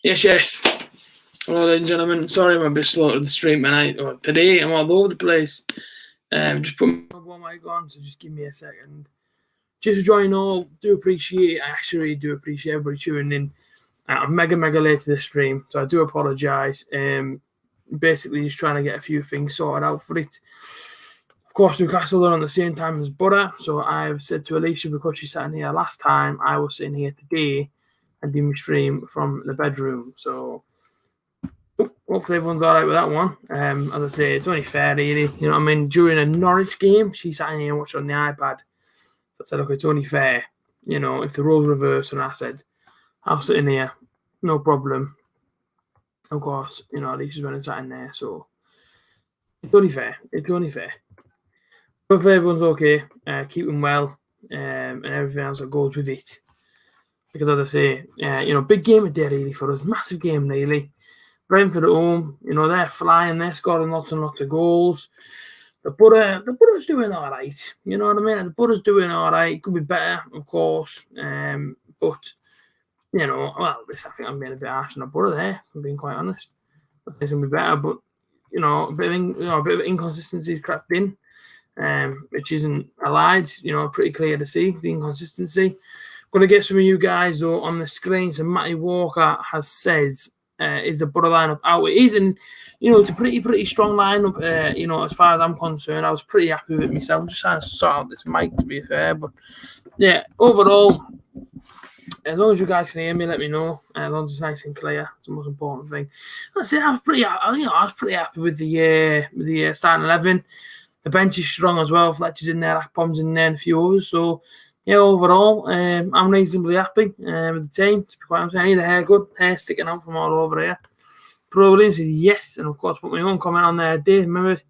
Yes, yes. Hello, ladies and gentlemen. Sorry I'm a bit slow to the stream tonight. Or today, I'm all over the place. Just put my mic on, so just give me a second. Just join all. Do appreciate it. I actually do appreciate everybody tuning in. I'm mega late to the stream, so I do apologise. Basically, just trying to get a few things sorted out for it. Of course, Newcastle are on the same time as Borough, so I've said to Alicia, because she sat in here last time, I was sitting here today and do my stream from the bedroom. So hopefully everyone's all right with that one. As I say, it's only fair, really. You know what I mean? During a Norwich game, she sat in here and watched on the iPad. So I said, look, it's only fair. You know, if the roles reverse, and I said, I'll sit in here, no problem. Of course, you know, Alicia's been sat in there, so it's only fair. It's only fair. Hopefully everyone's okay, keeping well, and everything else that goes with it. Because as I say, you know, big game of day really for us, massive game really. Brentford at home, you know, they're flying, they're scoring lots and lots of goals. The Borough's doing all right, you know what I mean? The Borough's doing all right. Could be better, of course, but you know, well, I think I'm being a bit harsh on the Borough there. If I'm being quite honest. It's gonna be better, but you know, a bit of inconsistencies crept in. Which isn't allied, you know, pretty clear to see the inconsistency. Going to get some of you guys though on the screen. So Matty Walker has says, is the Borough lineup out? It is, and you know, it's a pretty strong lineup. You know, as far as I'm concerned, I was pretty happy with it myself. I'm just trying to sort out this mic, to be fair, but yeah, overall, as long as you guys can hear me, let me know. As long as it's nice and clear, it's the most important thing. Let's say I was pretty happy with the starting 11. The bench is strong as well. Fletcher's in there, Akpom's in there, and a few others. So, yeah, overall, I'm reasonably happy with the team. To be quite honest, I need a haircut, hair sticking out from all over here. Pro Williams says yes, and of course, put my own comment on there. Dave, remember,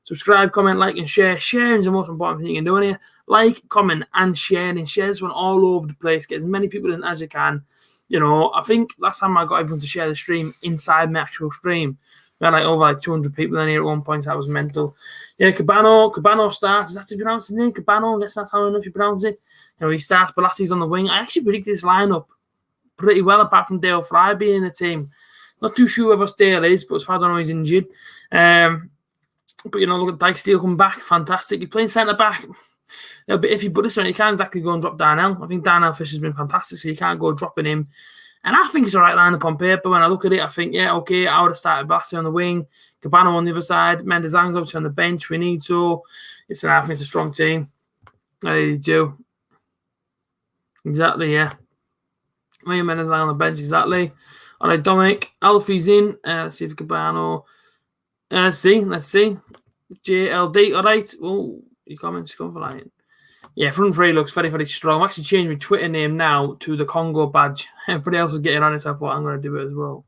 subscribe, comment, like, and share. Sharing is the most important thing you can do in here. Like, comment, and share, and share this one all over the place. Get as many people in as you can. You know, I think last time I got everyone to share the stream inside my actual stream, we had over 200 people in here at one point. That was mental. Yeah, Cabano starts. Is that how you pronounce his name? Cabano, I guess that's how I know if you pronounce it. You know, he starts, Bolassi's on the wing. I actually predicted this lineup pretty well, apart from Dale Fry being in the team. Not too sure whether Dale is, but as far as I know, he's injured. But, you know, look at Dyke Steele come back. Fantastic. He's playing centre-back. A bit iffy, but listen, you can't exactly go and drop Darnell. I think Darnell Fisher's been fantastic, so you can't go dropping him. And I think it's the right lineup on paper. When I look at it, I think, yeah, okay, I would have started Blasty on the wing, Cabano on the other side, Mendes Lang's obviously on the bench. We need so. I think it's a strong team. I do. Exactly, yeah. Me and Mendes Lang on the bench, exactly. All right, Dominic. Alfie's in. Let's see if Cabano. Let's see. JLD, all right. Oh, your comments come for lion. Yeah, front three looks very strong. I've actually changed my Twitter name now to the Congo badge. Everybody else was getting on it, so I thought I'm going to do it as well.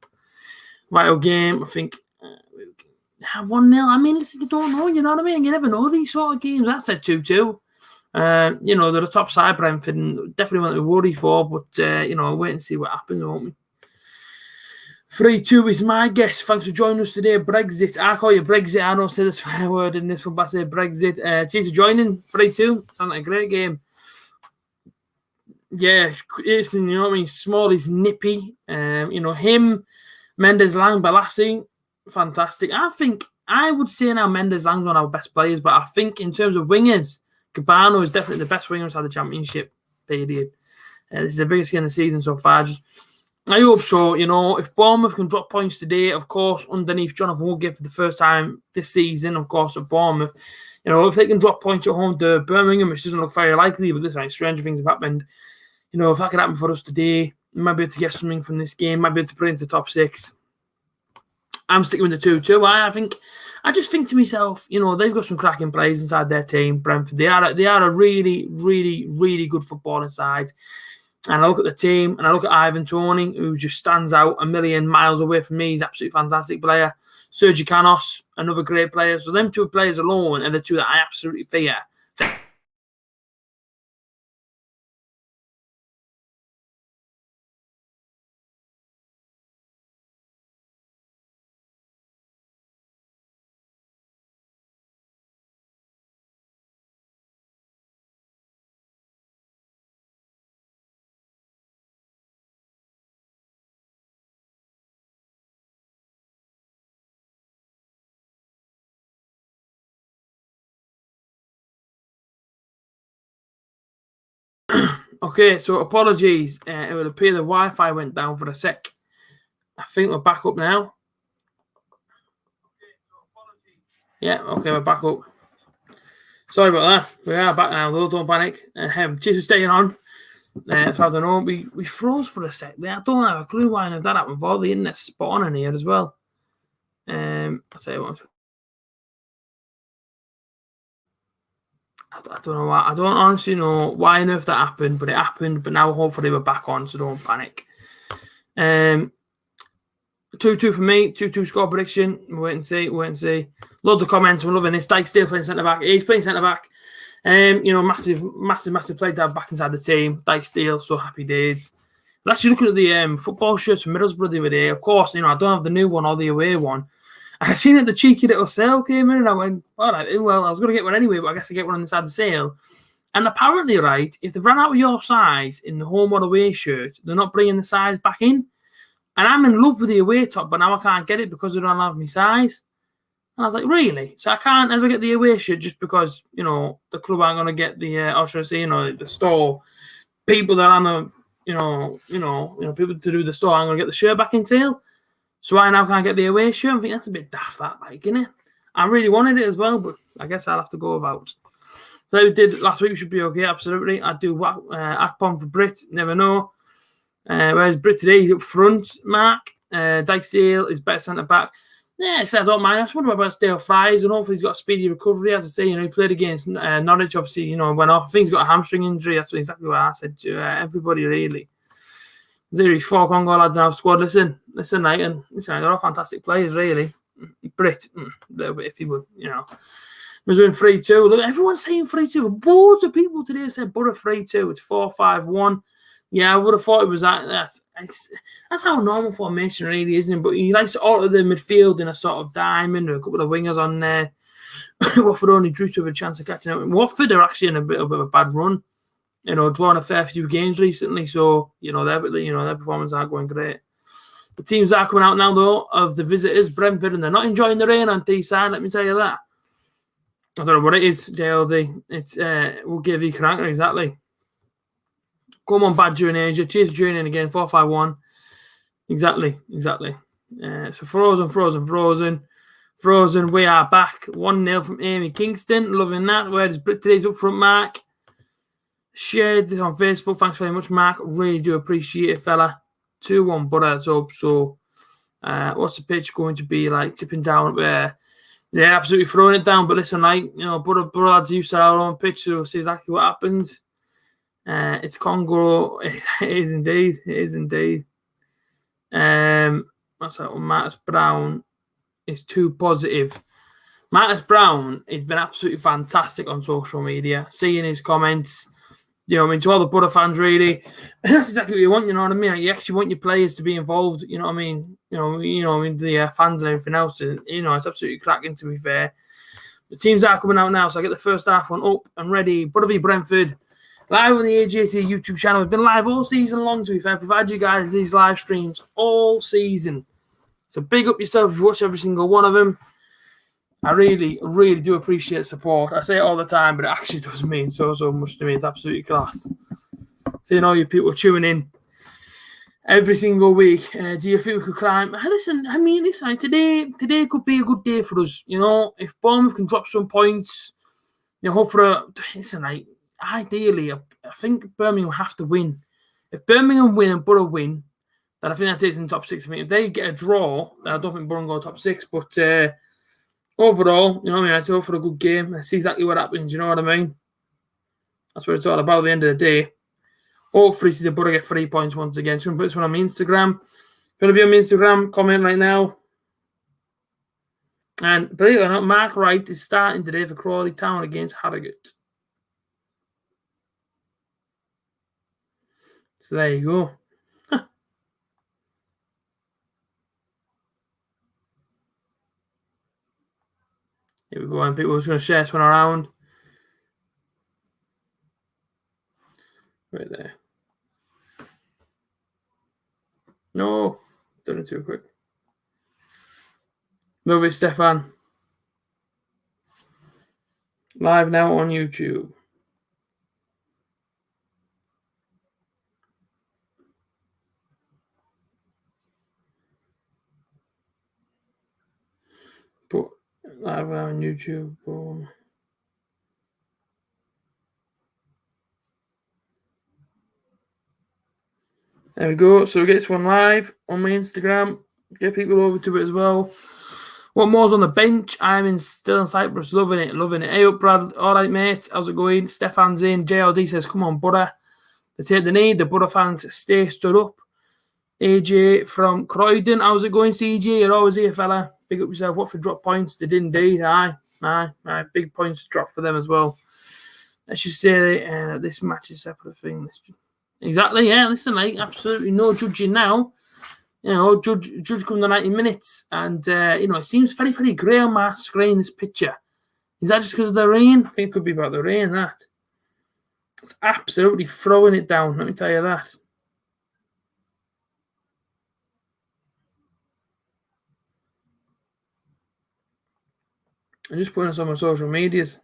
Vital game, I think 1-0. I mean, listen, you don't know, you know what I mean? You never know these sort of games. That said 2-2. You know, they're a top side, Brentford, and definitely want to worry for, but, you know, wait and see what happens, won't we? 3-2 is my guess. Thanks for joining us today. Brexit. I call you Brexit. I don't say the swear word in this one, but I say Brexit. Cheers for joining. 3-2. Sounds like a great game. Yeah, it's, you know what I mean? Small is nippy. You know, him, Mendes Lang, Balassi, fantastic. I would say now Mendes Lang's one of our best players, but I think in terms of wingers, Cabano is definitely the best winger inside the championship period. This is the biggest game of the season so far. I hope so. You know, if Bournemouth can drop points today, of course, underneath Jonathan Woodgate for the first time this season, of course, at Bournemouth, you know, if they can drop points at home to Birmingham, which doesn't look very likely, but this, like, stranger things have happened. You know, if that could happen for us today, we might be able to get something from this game, might be able to put it into top 6. I'm sticking with the 2-2. I just think to myself, you know, they've got some cracking players inside their team, Brentford. They are a really good footballing side. And I look at the team, and I look at Ivan Toney, who just stands out a million miles away from me. He's an absolutely fantastic player. Sergio Canos, another great player. So them two players alone are the two that I absolutely fear. Okay, so apologies. It would appear the Wi-Fi went down for a sec. I think we're back up now. Yeah, okay, we're back up. Sorry about that. We are back now, though. Don't panic. Cheers for staying on. As far as I know, we froze for a sec there. I don't have a clue why that happened. For all the internet spawning here as well. I'll tell you what. I don't know why. I don't honestly know why on earth that happened, but it happened. But now hopefully we're back on, so don't panic. 2-2 for me. 2-2 score prediction. Wait and see. Loads of comments. We're loving this. Dyke still playing centre back. He's playing centre back. Massive play to have back inside the team. Dyke Steele, so happy days. But actually looking at the football shirts from Middlesbrough the other day, of course, I don't have the new one or the away one. And I seen that the cheeky little sale came in, and I went, all right, well, I was going to get one anyway, but I guess I get one inside the sale. And apparently, right, if they've run out of your size in the home or away shirt, they're not bringing the size back in. And I'm in love with the away top, but now I can't get it because they don't have my size. And I was like, really? So I can't ever get the away shirt just because, the club aren't going to get the, or should I say, the store, people that are on the, people to do the store aren't going to get the shirt back in sale. So I now can't get the away shirt. I think that's a bit daft, that, isn't it? I really wanted it as well, but I guess I'll have to go about. So we did last week, we should be okay, absolutely. I'd do Akpom for Brit, never know. Whereas Brit today, he's up front, Mark. Dyke Steele is better centre back. Yeah, so I don't mind. I just wonder about Stale Fries, and hopefully he's got a speedy recovery. As I say, he played against Norwich, obviously, went off. I think he's got a hamstring injury. That's exactly what I said to everybody, really. There's 4 Congo lads in our squad. Listen, Knighton. They're all fantastic players, really. Brit, a little bit iffy, but, was doing 3-2. Look, everyone's saying 3-2. Loads of people today have said Borough 3-2. It's 4-5-1. Yeah, I would have thought it was that. That's how normal formation really, isn't it? But he likes to alter the midfield in a sort of diamond with a couple of wingers on there. Watford only drew to have a chance of catching up. Watford are actually in a bit of a bad run. Drawn a fair few games recently, so their performances aren't going great. The teams that are coming out now, though, of the visitors, Brentford, and they're not enjoying the rain on Teesside. Let me tell you that. I don't know what it is, JLD. It's we'll give you cranker exactly. Come on, Badger in Asia. Cheers for tuning in again. 4-5-1. Exactly. So Frozen. We are back. 1-0 from Amy Kingston. Loving that. Where's Brit today's up front, Mark? Shared this on Facebook. Thanks very much, Mark. Really do appreciate it, fella. 2-1 Butters up. So, what's the pitch going to be like? Tipping down up there. Yeah, absolutely throwing it down. But listen, Butter lads used to our own pitch, so we'll see exactly what happens. It's Congo. It is indeed. What's that one? Mattis Brown is too positive. Mattis Brown has been absolutely fantastic on social media. Seeing his comments, to all the Butter fans, really. That's exactly what you want, you know what I mean? You actually want your players to be involved, you know what I mean? The fans and everything else. It's absolutely cracking, to be fair. The teams are coming out now, so I get the first half one up and ready. Butter v Brentford. Live on the A.J.T YouTube channel. We've been live all season long, to be fair. Provide you guys these live streams all season. So big up yourself if you watch every single one of them. I really, really do appreciate support. I say it all the time, but it actually does mean so much to me. It's absolutely class. Seeing all you people tuning in every single week. Do you think we could climb? Listen, today could be a good day for us. If Bournemouth can drop some points, hopefully, listen, ideally, I think Birmingham will have to win. If Birmingham win and Borough win, then I think that takes them top 6. I think if they get a draw, then I don't think Borough will go top 6. But overall, I'd go for a good game. I see exactly what happens. You know what I mean? That's what it's all about at the end of the day. Hopefully, see the Borough get 3 points once again. So I'm going to put this one on my Instagram. If you want to be on my Instagram, comment right now. And believe it or not, Mark Wright is starting today for Crawley Town against Harrogate. So there you go. Here we go, and people are just going to share this one around. Right there. No, done it too quick. Love it, Stefan. Live now on YouTube. live on YouTube. Boom. There we go. So we get this one live on my Instagram. Get people over to it as well. What more's on the bench? Still in Cyprus. Loving it. Hey up, Brad. All right, mate. How's it going? Stefan's in. JLD says, come on, Butter. They take the knee. The Butter fans stay stood up. AJ from Croydon. How's it going, CG? You're always here, fella. Big up yourself. What for drop points? They did indeed. Aye. Big points drop for them as well. Let's just say this match is a separate thing. Exactly, yeah. Listen, like, absolutely no judging now. You know, judge come the 90 minutes. And, it seems very, very grey on my screen, this picture. Is that just because of the rain? I think it could be about the rain, that. It's absolutely throwing it down, let me tell you that. I'm just putting this on my social medias.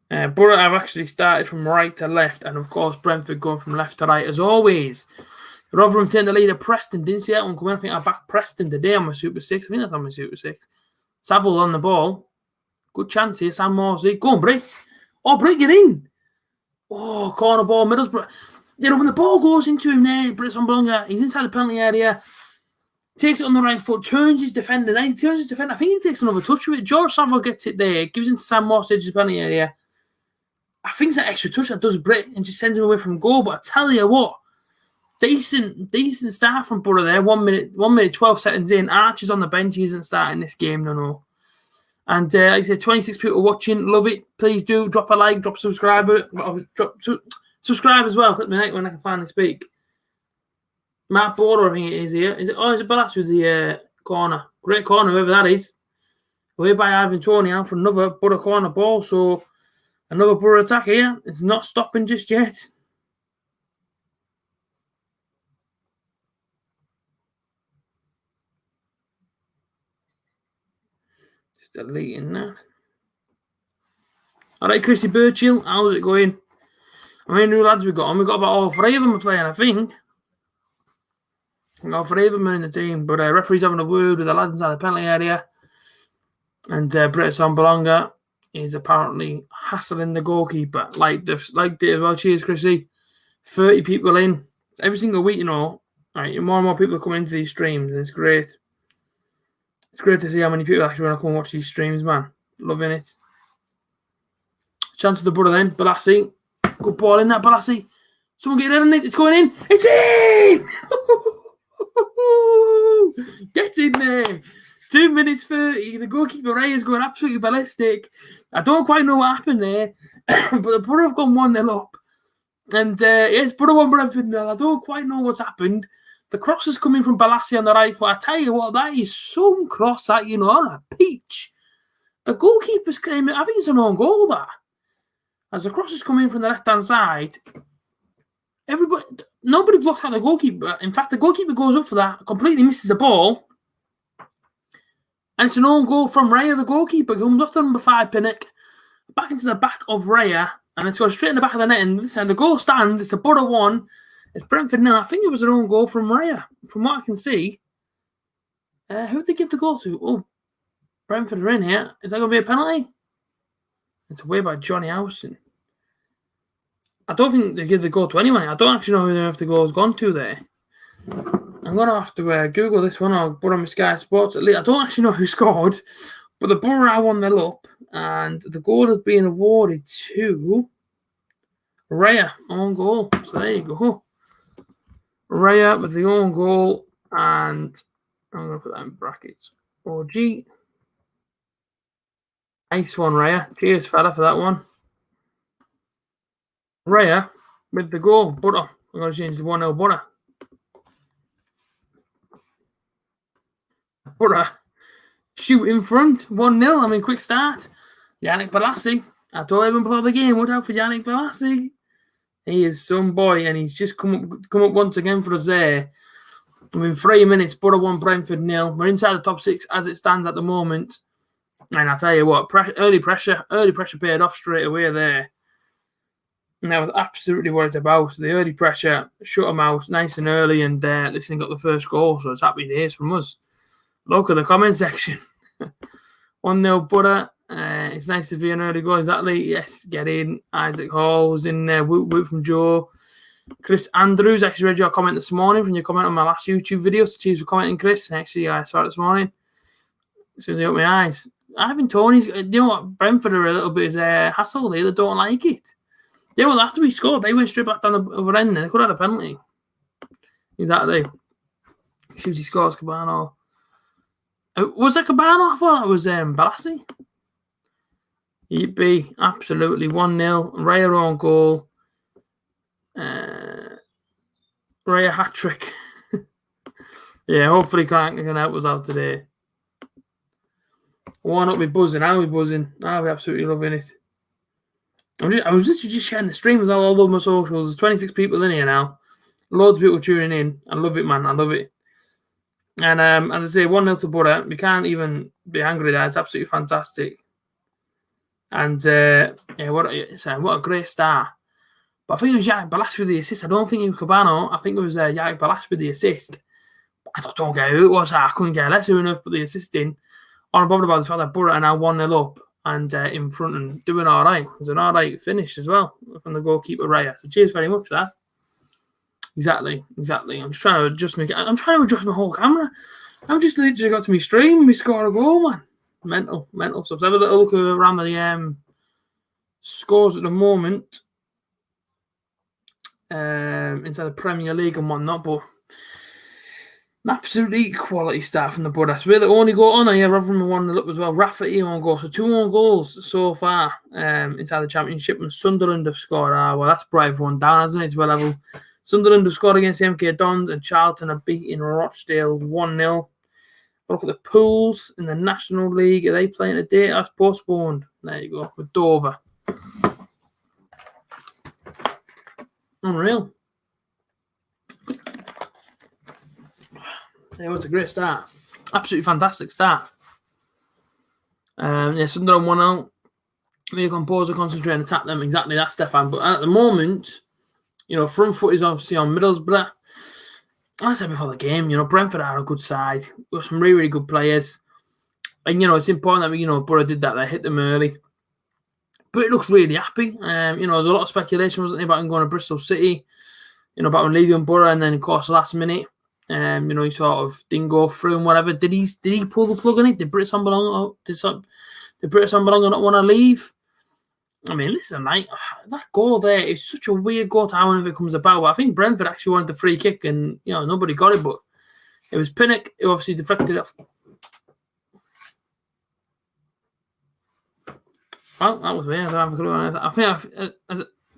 Borough have actually started from right to left, and of course Brentford going from left to right as always. Rotherham taking the lead of Preston. Didn't see that one coming. I think I backed Preston today on my Super 6. I think that's on my Super 6. Saville on the ball. Good chance here. Sam Morsey. Go on, Brit. Oh, Brit, get in. Oh, corner ball. Middlesbrough. When the ball goes into him there, Brit's on Bolonga. He's inside the penalty area. Takes it on the right foot. Turns his defender. I think he takes another touch with it. George Saville gets it there. Gives it to Sam Morsey, his penalty area. I think it's an extra touch that does Brit and just sends him away from goal. But I tell you what, decent start from Borough there. 1 minute, 12 seconds in. Archer's on the bench. He isn't starting this game, no. And like I said, 26 people watching. Love it. Please do drop a like, drop a subscribe as well. Flip me neck when I can finally speak. Matt Border, I think it is here. Is it Balas with the corner? Great corner, whoever that is. Away by Ivan Toney out for another Borough corner ball. So another Borough attack here. It's not stopping just yet. Just deleting that. All right, Chrissy Birchill, how's it going? How many new lads we got on? We got about all three of them playing, I think. All three of them are in the team, but referee's having a word with the lads inside the penalty area. And Britt Bolonga is apparently hassling the goalkeeper. Like as well. Cheers, Chrissy. 30 people in. Every single week, more and more people are coming into these streams, and it's great. It's great to see how many people actually want to come and watch these streams, man. Loving it. Chance of the Borough then. Balassi. Good ball in that, Balassi. Someone get it in it. It's going in. It's in! Get in there. 2 minutes 30. The goalkeeper Ray is going absolutely ballistic. I don't quite know what happened there, but the Borough have gone 1-0 up. And yes, Borough 1, Brentford 0. I don't quite know what's happened. The cross is coming from Balassi on the right foot. I tell you what, that is some cross that, on a peach. The goalkeeper's claiming, I think it's an own goal, that. As the cross is coming from the left-hand side, nobody blocks out the goalkeeper. In fact, the goalkeeper goes up for that, completely misses the ball. And it's an own goal from Raya, the goalkeeper. Comes off the number 5 Pinnock, back into the back of Raya, and it's going straight in the back of the net. And the goal stands. It's a Borough 1. It's Brentford now. I think it was an own goal from Raya, from what I can see. Who did they give the goal to? Oh, Brentford are in here. Is that going to be a penalty? It's away by Johnny Howson. I don't think they give the goal to anyone. I don't actually know who the goal's gone to there. I'm going to have to Google this one or put on my Sky Sports. I don't actually know who scored, but the Borough are 1-0 up, and the goal has been awarded to Raya, own goal. So there you go. Raya with the own goal, and I'm going to put that in brackets. OG. Nice one, Raya. Cheers, fella, for that one. Raya with the goal. Butter. I'm going to change the 1-0 Butter. Butter. Shoot in front. 1-0. I mean, quick start. Yannick Balassi. I told him before the game, watch out for Yannick Balassi. He is some boy, and he's just come up once again for us there. I mean, 3 minutes, Borough 1, Brentford 0. We're inside the top 6 as it stands at the moment. And I tell you what, early pressure paid off straight away there. And that was absolutely what it's about. The early pressure shut them out nice and early, and listen, got the first goal, so it's happy days from us. Look at the comment section. 1-0 Butter. It's nice to be an early goal. Exactly. Yes, get in. Isaac Hall was in there. Whoop from Joe. Chris Andrews, actually read your comment this morning from your comment on my last YouTube video. So cheers for commenting, Chris. Actually, I saw it this morning. As soon as I opened my eyes. Ivan Toney's, you know what? Brentford are a little bit hassle. They don't like it. Yeah, well, after we scored, they went straight back down the other end and they could have had a penalty. Exactly. Shooty scores, Cabano. Was that Cabano? I thought that was Balassi. Yippee. Absolutely. 1-0. Raya on goal. Raya hat-trick. Yeah, hopefully Crank can help us out today. Why not be buzzing? How are we buzzing? How are we absolutely loving it? I was literally just sharing the stream all over my socials. There's 26 people in here now. Loads of people tuning in. I love it, man. I love it. And as I say, 1-0 to Butter. We can't even be angry there. It's absolutely fantastic. And yeah, what a great start. But I think it was Yannick Balas with the assist. I don't think it was Cabano. I think it was Yannick Balas with the assist. I don't care who it was. I couldn't care less who enough put the assist in. All I'm bothered about is the fact that Butter are now 1-0 up and in front and doing all right. It was an all right finish as well from the goalkeeper Raya. So cheers very much for that. Exactly. I'm just trying to adjust my whole camera. I've just literally got to my stream and we score a goal, man. Mental stuff. So have a little look around the scores at the moment inside the Premier League and whatnot, but absolutely quality start from the Buddha. So we're the only goal on here, rather than 1-0 up as well. Rafferty on goal. So 2 more goals so far inside the Championship. And Sunderland have scored. Well, that's brought everyone down, hasn't it? It's well level. Sunderland have scored against the MK Dons and Charlton are beating Rochdale 1-0. Look at the pools in the National League. Are they playing today? That's postponed. There you go. With Dover. Unreal. Yeah, it's a great start. Absolutely fantastic start. Yeah, Sunderland 1-0. Really compose and concentrate and attack them. Exactly that, Stefan. But at the moment, you know, front foot is obviously on Middlesbrough. As I said before the game, you know, Brentford are a good side. We've got some really, really good players. And, you know, it's important that, you know, Borough did that. They hit them early. But it looks really happy. You know, there's a lot of speculation, wasn't there, about him going to Bristol City. You know, about him leaving Borough and then, of course, last minute, you know, he sort of didn't go through and whatever. Did he pull the plug on it? Did British Ambulong not want to leave? I mean, listen, like, that goal there is such a weird goal to how whenever it comes about. But I think Brentford actually wanted the free kick and, you know, nobody got it. But it was Pinnock who obviously deflected it. Well, that was weird. I don't have a clue on it. I think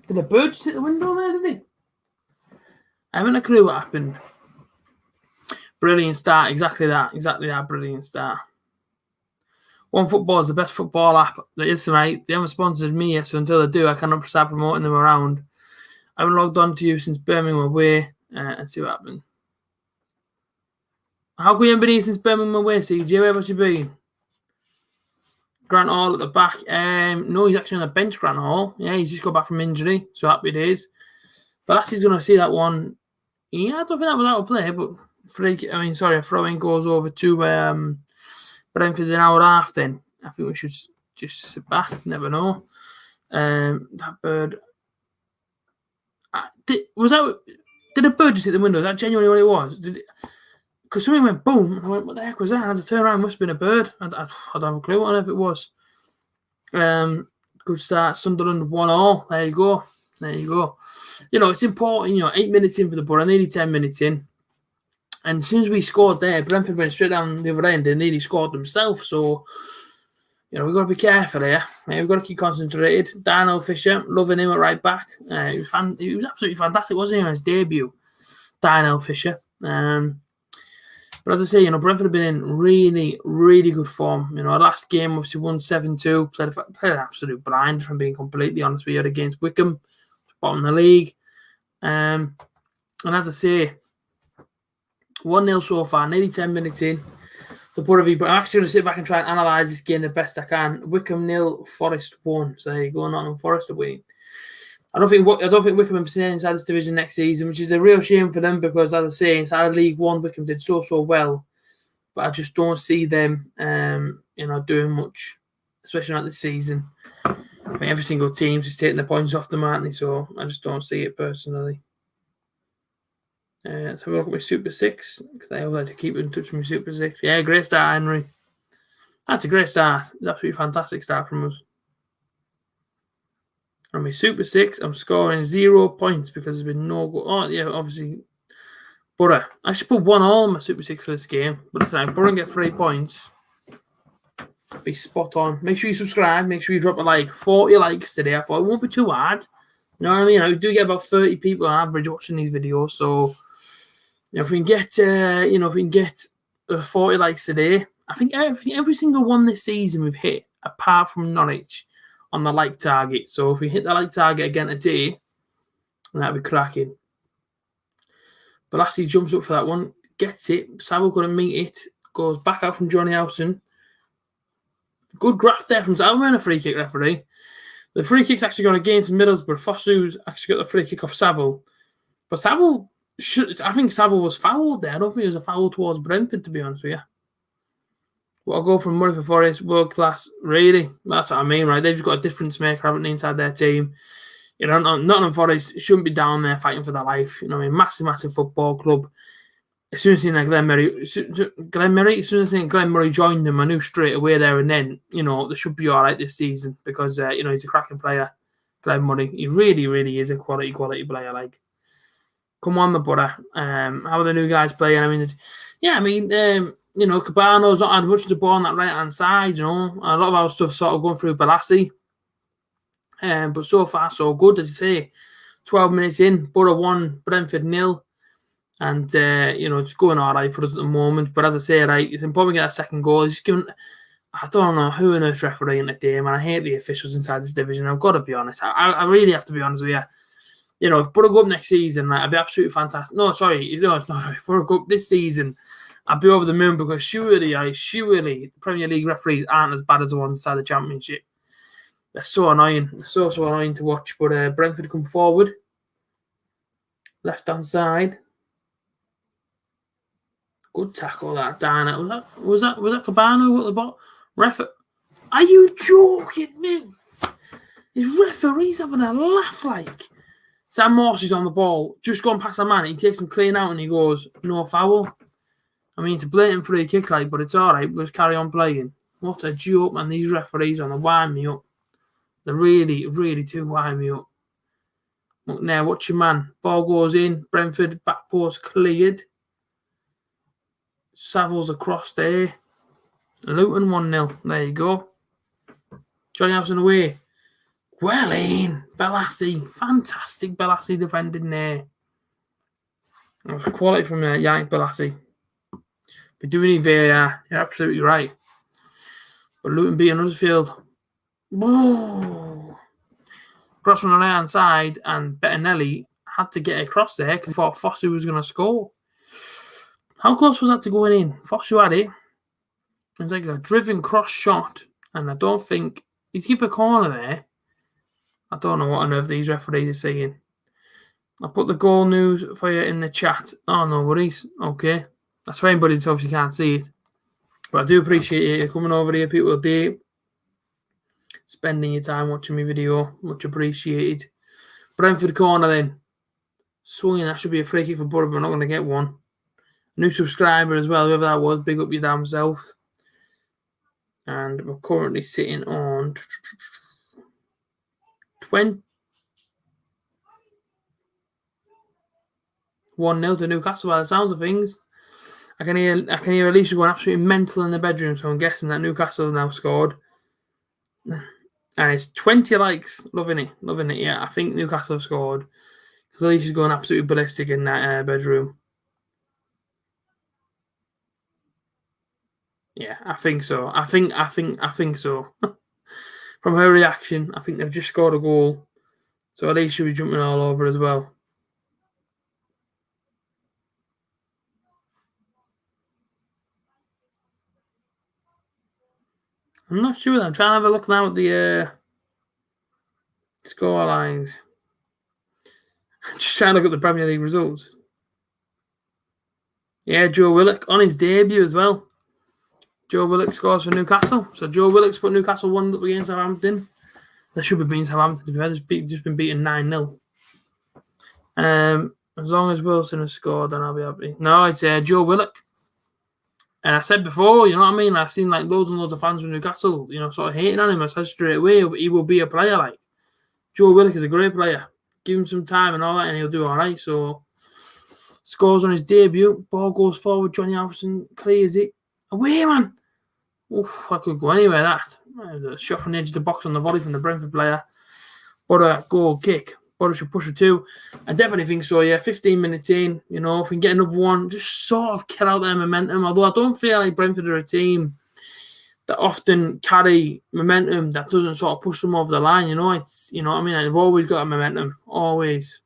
did a bird just hit the window there, did he? I haven't a clue what happened. Brilliant start. Exactly that. Brilliant start. One Football is the best football app that is tonight. They haven't sponsored me yet, so until they do, I cannot start promoting them around. I haven't logged on to you since Birmingham away and see what happens. How come you haven't been here since Birmingham away, CJ? Where have you been? Grant Hall at the back. No, he's actually on the bench, Grant Hall. Yeah, he's just got back from injury, so happy days. But Lassie's going to see that one. Yeah, I don't think that was out of play, but a throw-in goes over to Brentford an hour and a half then. I think we should just sit back. Never know. That bird. Did a bird just hit the window? Is that genuinely what it was? Because something went boom. And I went, what the heck was that? I had to turn around. It must have been a bird. I don't have a clue what on earth it was. Good start. Sunderland 1-0. There you go. You know, it's important. You know, 8 minutes in for the Borough. Nearly 10 minutes in. And as soon as we scored there, Brentford went straight down the other end and nearly scored themselves. So, you know, we've got to be careful here. We've got to keep concentrated. Darnell Fisher, loving him at right back. He was absolutely fantastic, wasn't he, on his debut? Darnell Fisher. But as I say, you know, Brentford have been in really, really good form. You know, our last game obviously won 7-2. Played an absolute blind, if I'm being completely honest with you, against Wickham, bottom of the league. And as I say, 1-0 so far, nearly 10 minutes in. The Borough, but I'm actually going to sit back and try and analyse this game the best I can. Wickham 0, Forest 1. So there you go, Nottingham Forest away. I don't think Wickham will be staying inside this division next season, which is a real shame for them because, as I say, inside League One, Wickham did so well. but I just don't see them, doing much, especially not this season. I mean, every single team's just taking the points off them, aren't they? So I just don't see it personally. Let's have a look at my Super 6, because I always like to keep in touch with my Super 6. Yeah, great start, Henry. That's a great start. It's an absolutely fantastic start from us. On my Super 6, I'm scoring 0 points because there's been no goal. Oh, yeah, obviously, Borough. I should put 1 all on my Super 6 for this game. But it's like, Borough get 3 points. Be spot on. Make sure you subscribe. Make sure you drop a like. 40 likes today. I thought it won't be too hard. You know what I mean? I do get about 30 people on average watching these videos. So, if we can get 40 likes today, I think every single one this season we've hit, apart from Norwich, on the like target. So if we hit the like target again today, that'd be cracking. But Lassie jumps up for that one, gets it. Savile couldn't meet it. Goes back out from Johnny Howson. Good graft there from Savile and a free kick referee. The free kick's actually gone against Middlesbrough. Fosu's actually got the free kick off Savile. But I think Savile was fouled there. I don't think it was a foul towards Brentford, to be honest with you. Well, I'll go from Murray for Forest, world class, really. That's what I mean, right? They've just got a difference maker, haven't they, inside their team. Nottingham Forest shouldn't be down there fighting for their life. You know what I mean? Massive, massive football club. As soon as I seen Glenn Murray joined them, I knew straight away there and then, they should be all right this season because, he's a cracking player, Glenn Murray. He really, really is a quality player, like. Come on, my brother. How are the new guys playing? Cabano's not had much of the ball on that right-hand side, A lot of our stuff sort of going through Balassi. But so far, so good, as you say. 12 minutes in, Borough 1, Brentford 0. And, it's going all right for us at the moment. But as I say, right, it's important to get that second goal. He's given... I don't know who on earth's refereeing the game, and I hate the officials inside this division. I've got to be honest. I really have to be honest with you. If Borough go up next season, like, I'd be absolutely fantastic. No, sorry, it's not. If Borough go up this season, I'd be over the moon because surely the Premier League referees aren't as bad as the ones inside the Championship. They're so annoying. They're so annoying to watch. But Brentford come forward. Left-hand side. Good tackle that, Dana. Was that Cabano at the bottom? Are you joking me? His referee's having a laugh like. Sam Morse is on the ball, just gone past the man. He takes him clean out and he goes, no foul. I mean, it's a blatant free kick, like, but it's all right. We'll just carry on playing. What a joke, man. These referees on the wind me up. They're really, really too wind me up. Look now, watch your man. Ball goes in. Brentford, back post cleared. Savile's across there. Luton 1-0. There you go. Johnny Howson away. Well in. Balassi. Fantastic Balassi defending there. That was quality from Yannick Balassi. But do we need VAR? You're absolutely right. But Luton beating Huddersfield. Whoa. Cross from the right-hand side, and Bettinelli had to get across there because he thought Fosu was going to score. How close was that to going in? Fosu had it. It was like a driven cross shot, and I don't think he's kept a corner there. I don't know what on earth these referees are saying. I'll put the goal news for you in the chat. Oh, no worries. Okay. That's for anybody that obviously can't see it. But I do appreciate you coming over here, people today. Spending your time watching my video. Much appreciated. Brentford corner then. Swinging, that should be a free kick for Borough, but we're not going to get one. New subscriber as well, whoever that was. Big up your damn self. And we're currently sitting on 1-0 to Newcastle by the sounds of things. I can hear Alicia going absolutely mental in the bedroom, so I'm guessing that Newcastle have now scored. And it's 20 likes. Loving it. Yeah, I think Newcastle have scored. Because Alicia's going absolutely ballistic in that bedroom. Yeah, I think so. I think so. From her reaction, I think they've just scored a goal. So Alicia will be jumping all over as well. I'm not sure. I'm trying to have a look now at the score lines. Just trying to look at the Premier League results. Yeah, Joe Willock on his debut as well. Joe Willock scores for Newcastle. So Joe Willock's put Newcastle 1 up against Southampton. They should be beating Southampton. They've just been beaten 9-0. As long as Wilson has scored, then I'll be happy. No, it's Joe Willock. And I said before, you know what I mean? I've seen like loads and loads of fans from Newcastle, you know, sort of hating on him. I said straight away, he will be a player. Like Joe Willock is a great player. Give him some time and all that, and he'll do all right. So scores on his debut. Ball goes forward. Johnny Harrison clears it away, man. Oof, I could go anywhere. That a shot from the edge of the box on the volley from the Brentford player. What a goal kick. But I should push it too. I definitely think so, yeah. 15 minutes in, you know, if we can get another one, just sort of kill out their momentum. Although I don't feel like Brentford are a team that often carry momentum that doesn't sort of push them over the line, you know. It's, you know what I mean? They've always got a momentum. Always.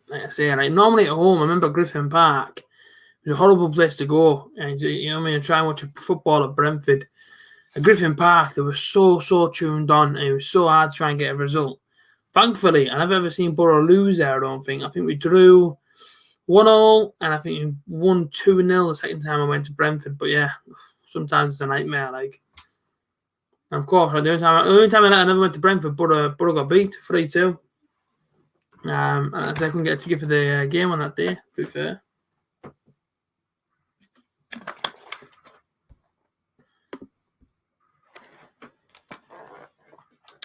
Like I say, like normally at home, I remember Griffin Park. It was a horrible place to go. And, you know what I mean? Try and watch football at Brentford. At Griffin Park, they were so tuned on, and it was so hard to try and get a result. Thankfully, I never ever seen Borough lose there, I don't think. I think we drew 1-0, and I think we won 2-0 the second time I went to Brentford. But yeah, sometimes it's a nightmare. Like, and of course, the only time I never went to Brentford, Borough got beat 3-2. And I couldn't get a ticket for the game on that day, to be fair.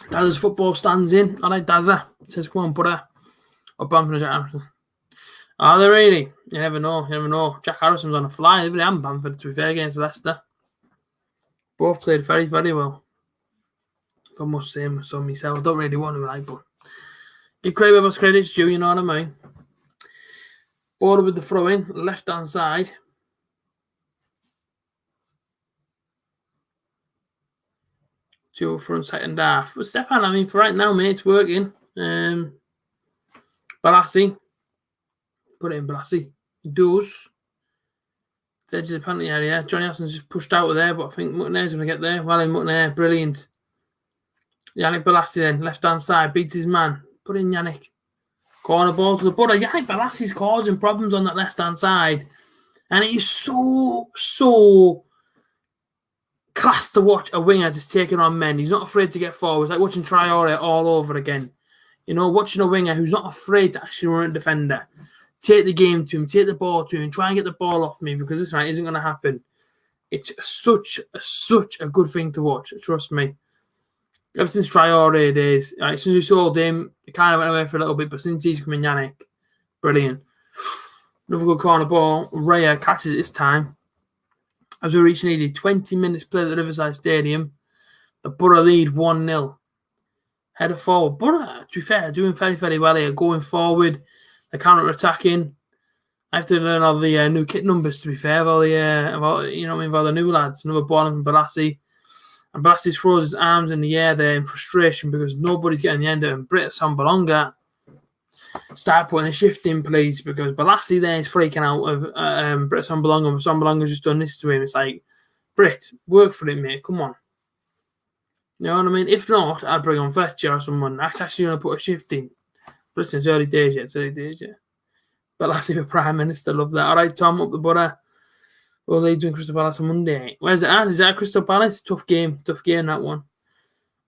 Dazza's football stands in. I like Dazza. Says, come on, put her. Or Bamford and Jack Harrison. Are they really? You never know. You never know. Jack Harrison's on a fly. They and Bamford, to be fair, against Leicester. Both played very, very well. I must say so myself. I don't really want to, like, but give credit where credit's due, you know what I mean? Border with the throw in, left hand side. Two front second half. But Stefan, I mean, for right now, mate, it's working. Balassi. Put it in Balassi. He does. The edge of the penalty area. Johnny Hasson's just pushed out of there, but I think McNair's going to get there. Well in McNair. Brilliant. Yannick Balassi then. Left hand side. Beats his man. Put in Yannick. Corner ball to the border. Yannick Balassi's causing problems on that left hand side. And he's so class to watch a winger just taking on men. He's not afraid to get forward. It's like watching Traore all over again. You know, watching a winger who's not afraid to actually run a defender. Take the game to him, take the ball to him, try and get the ball off me because this isn't going to happen. It's such a good thing to watch, trust me. Ever since Traore days, like, as soon as we sold him, it kind of went away for a little bit, but since he's come in, Yannick, brilliant. Another good corner ball. Raya catches it this time. As we reach nearly 20 minutes played at the Riverside Stadium, the Borough lead 1-0. Header forward. Borough, to be fair, doing very, very well here. Going forward, they're counter-attacking. I have to learn all the new kit numbers, to be fair, all the, you know what I mean, all the new lads. Another ball from Balassi. And Balassi throws his arms in the air there in frustration because nobody's getting the end of him. Britt Sambalonga. Start putting a shift in, please, because Balassi there is freaking out of Britt Sambalonga. Sambalonga's just done this to him. It's like, Britt, work for it, mate. Come on. You know what I mean? If not, I'd bring on Fletcher or someone. That's actually going to put a shift in. But listen, it's early days yet. Balassi for Prime Minister, love that. All right, Tom, up the Borough. Well, they're doing Crystal Palace on Monday. Where's it at? Is that Crystal Palace? Tough game, that one.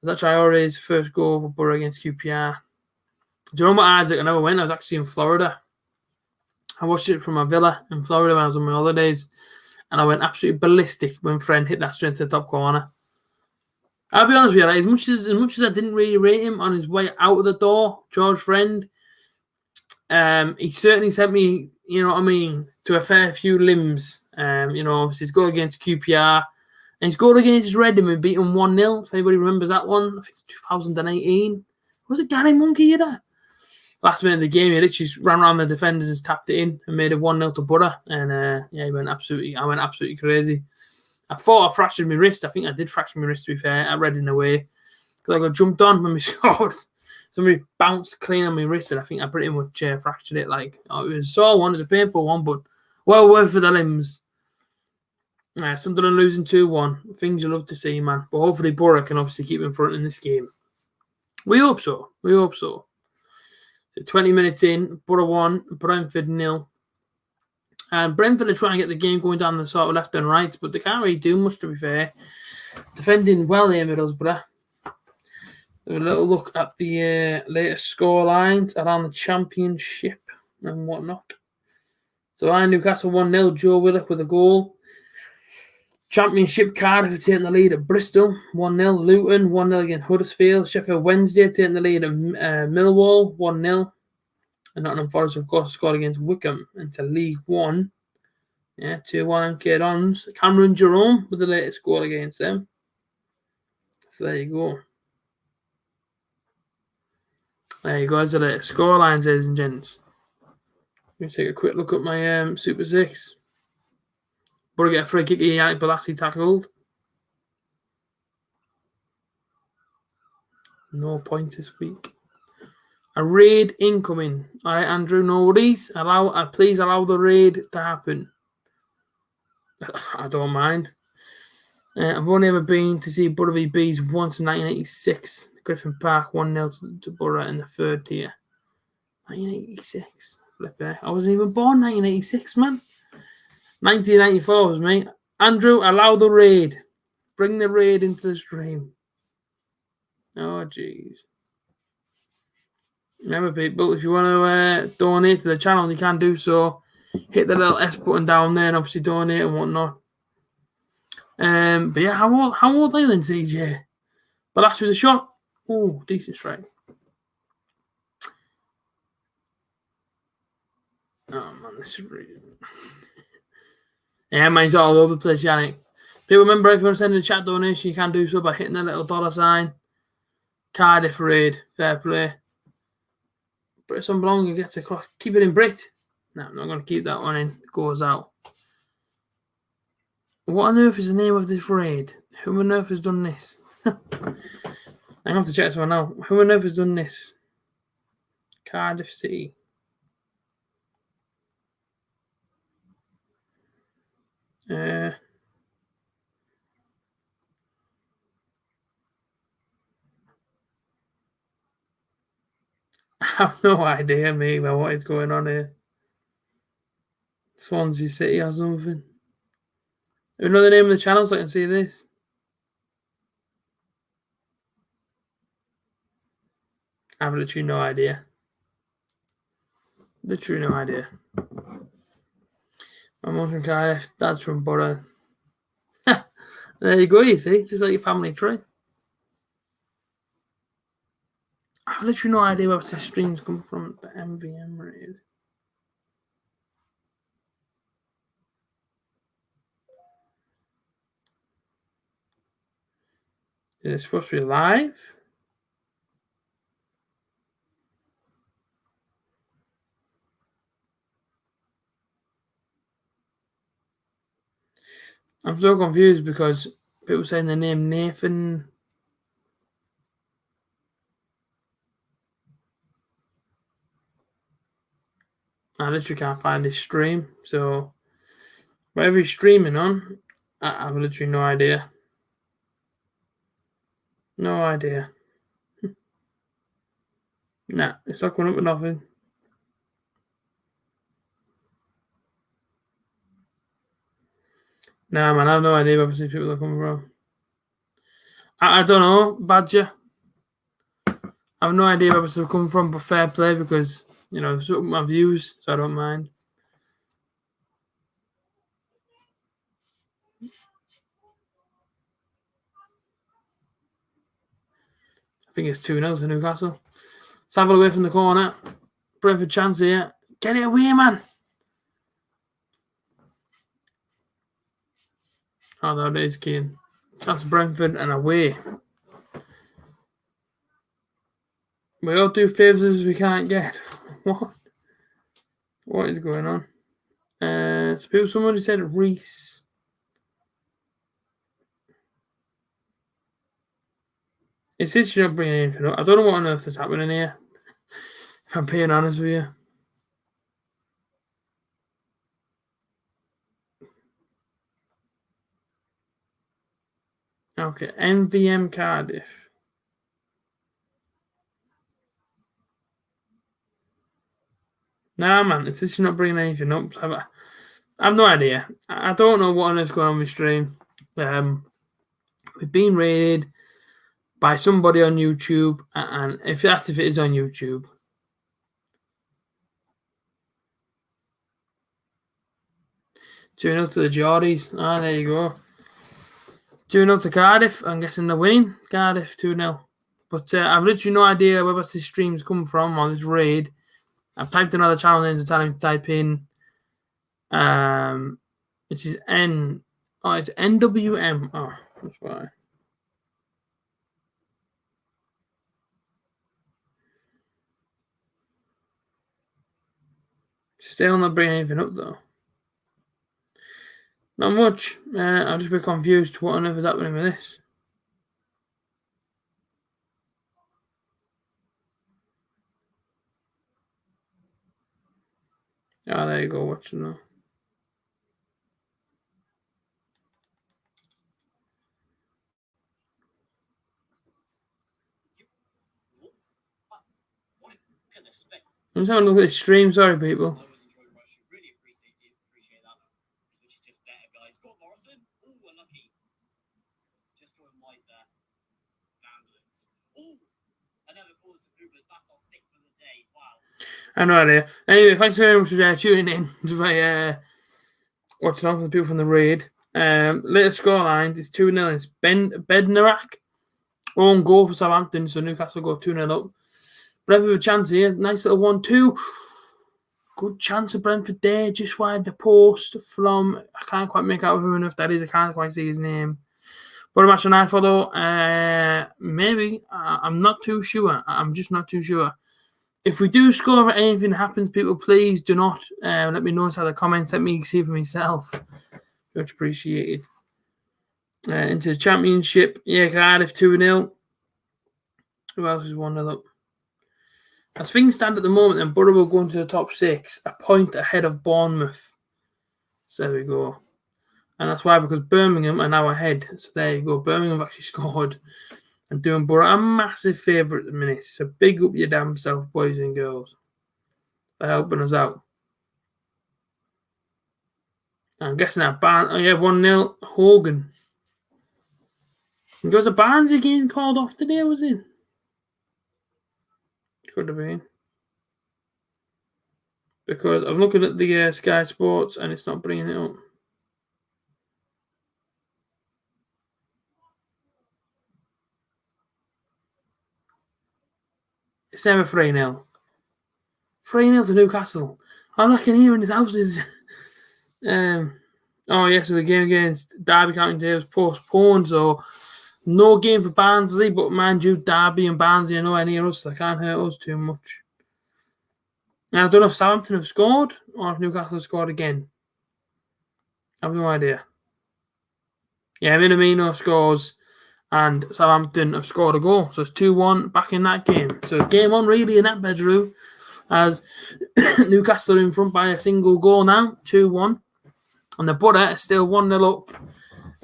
Is that Traore's first goal for Borough against QPR? Do you know what, Isaac? I never went. I was actually in Florida. I watched it from my villa in Florida when I was on my holidays. And I went absolutely ballistic when Friend hit that straight to the top corner. I'll be honest with you, right? As much as I didn't really rate him on his way out of the door, George Friend, he certainly sent me, you know what I mean, to a fair few limbs. You know, he's goal against QPR. And he's goal against Reading and beat him 1-0. If anybody remembers that one, I think 2018. Was it Gary Monkey either? Last minute of the game, he literally ran around the defenders and tapped it in and made it 1-0 to Borough. And yeah, I went absolutely crazy. I thought I fractured my wrist. I think I did fracture my wrist, to be fair, at Reading away. Because I got jumped on when we scored. Somebody bounced clean on my wrist, and I think I pretty much fractured it. Like, it was a sore one, it was a painful one, but well worth for the limbs. Sunderland losing 2-1. Things you love to see, man. But hopefully Borough can obviously keep in front in this game. We hope so. So 20 minutes in, Borough 1, Brentford 0. And Brentford are trying to get the game going down the sort of left and right, but they can't really do much, to be fair. Defending well here, Middlesbrough. A little look at the latest score lines around the Championship and whatnot. So Newcastle 1-0, Joe Willock with a goal. Championship, Cardiff taking the lead at Bristol, 1-0. Luton, 1-0 against Huddersfield. Sheffield Wednesday taking the lead at Millwall, 1-0. And Nottingham Forest, of course, scored against Wickham into League One. Yeah, 2-1 MK Dons. Cameron Jerome with the latest goal against them. So there you go. There you go, as the latest score lines, ladies and gents. Let me take a quick look at my Super 6. But I get a free kick here, Yannick Bolasie tackled. No points this week. A raid incoming. All right, Andrew, no worries. Please allow the raid to happen. I don't mind. I've only ever been to see Borough v Bees once in 1986. Griffin Park, 1-0 to Borough in the third tier. 1986. Flip it. I wasn't even born 1986, man. 1994 was me. Andrew, allow the raid. Bring the raid into the stream. Oh, jeez. Remember, people, if you want to donate to the channel, you can do so. Hit the little S button down there and obviously donate and whatnot. But yeah, how old are you then, CJ? But that's with a shot. Oh, decent strike. Oh man, this is really... Yeah, mine's all over the place, Yannick. People, remember, if you want to send in a chat donation, you can do so by hitting the little $sign. Cardiff raid, fair play. But it's unbelonging, you get to cross. Keep it in Brit. No, I'm not going to keep that one in. It goes out. What on earth is the name of this raid? Who on earth has done this? I'm going to have to check this one out. Who on earth has done this? Cardiff City. I have no idea, mate, about what is going on here. Swansea City or something. You know the name of the channel so I can see this? I have literally no idea. Literally no idea. My mum's from Cardiff, dad's from Borough. There you go, you see. Just like your family tree. I have literally no idea where this stream's come from. The MVM raid. Is it supposed to be live? I'm so confused because people saying the name Nathan. I literally can't find his stream. So, whatever he's streaming on, I have literally no idea. No idea. Nah, it's not coming up with nothing. Nah, man, I have no idea where these people are coming from. I don't know, Badger. I have no idea where this is coming from, but fair play because, you know, it's my views, so I don't mind. I think it's 2-0 to Newcastle. Let's have it away from the corner. Brentford chance here. Get it away, man. Oh, no, it is Keane. Chance Brentford and away. We all do favours we can't get. What? What is going on? Somebody said Reese. It's this you're not bringing anything up. I don't know what on earth is happening here. If I'm being honest with you. Okay, MVM Cardiff. Nah, man, it's this you're not bringing anything up. I've no idea. I don't know what on earth's going on with stream. We've been raided by somebody on YouTube, and if it is on YouTube. 2-0 to the Geordies. Ah, there you go. 2-0 to Cardiff. I'm guessing they're winning. Cardiff 2-0. But I've literally no idea where this stream's come from or this raid. I've typed another channel names and telling me to type in which is it's NWM. Oh, that's why. Still not bringing anything up though. Not much. I'll just be confused what on earth is happening with this. Ah, there you go, watching now. I'm just having a look at the stream, sorry people. I have no idea. Anyway, thanks very much for tuning in to my watching on for the people from the raid. Latest scoreline is 2-0. It's Bednarak. Own goal for Southampton, so Newcastle go 2-0 up. Brentford with a chance here. Nice little 1-2. Good chance of Brentford there, just wide the post from. I can't quite make out who enough that is. I can't quite see his name. What a match tonight for though? Maybe. I'm not too sure. I'm just not too sure. If we do score, if anything happens, people, please do not let me know inside the comments. Let me see for myself. Much appreciated. Into the Championship. Yeah, Cardiff 2-0. Who else is 1-0 up? As things stand at the moment, then Borough will go into the top 6, a point ahead of Bournemouth. So there we go. And that's why, because Birmingham are now ahead. So there you go. Birmingham have actually scored. And doing Borough a massive favour at the minute. So big up your damn self, boys and girls, for helping us out. I'm guessing that 1-0 Hogan. And there was a Barnsley game called off today, was it? Could have been. Because I'm looking at the Sky Sports and it's not bringing it up. It's never 3-0. 3-0 to Newcastle. I'm looking here in his houses. Oh, yes, so the game against Derby County today was postponed, so no game for Barnsley, but mind you, Derby and Barnsley are nowhere near us, so they can't hurt us too much. And I don't know if Southampton have scored or if Newcastle have scored again. I have no idea. Yeah, Minamino scores and Southampton have scored a goal. So it's 2-1 back in that game. So game on really in that bedroom as Newcastle are in front by a single goal now, 2-1. And the Butter is still 1-0 up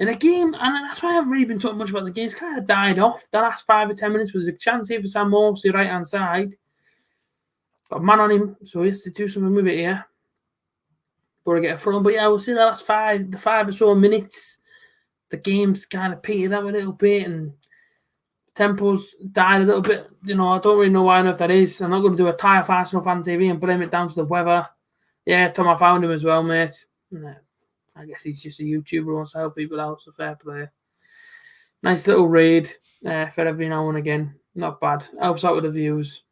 in a game. And that's why I haven't really been talking much about the game. It's kind of died off. The last 5 or 10 minutes was a chance here for Sam Morsey, right-hand side. Got a man on him, so he has to do something with it here. Butter get a front. But yeah, we'll see the last 5 or so minutes. The game's kind of petered out a little bit and tempo's died a little bit. You know, I don't really know why enough that is. I'm not going to do a tie of Arsenal fan TV and blame it down to the weather. Yeah, Tom, I found him as well, mate. I guess he's just a YouTuber who wants to help people out, so fair play. Nice little raid for every now and again. Not bad. Helps out with the views.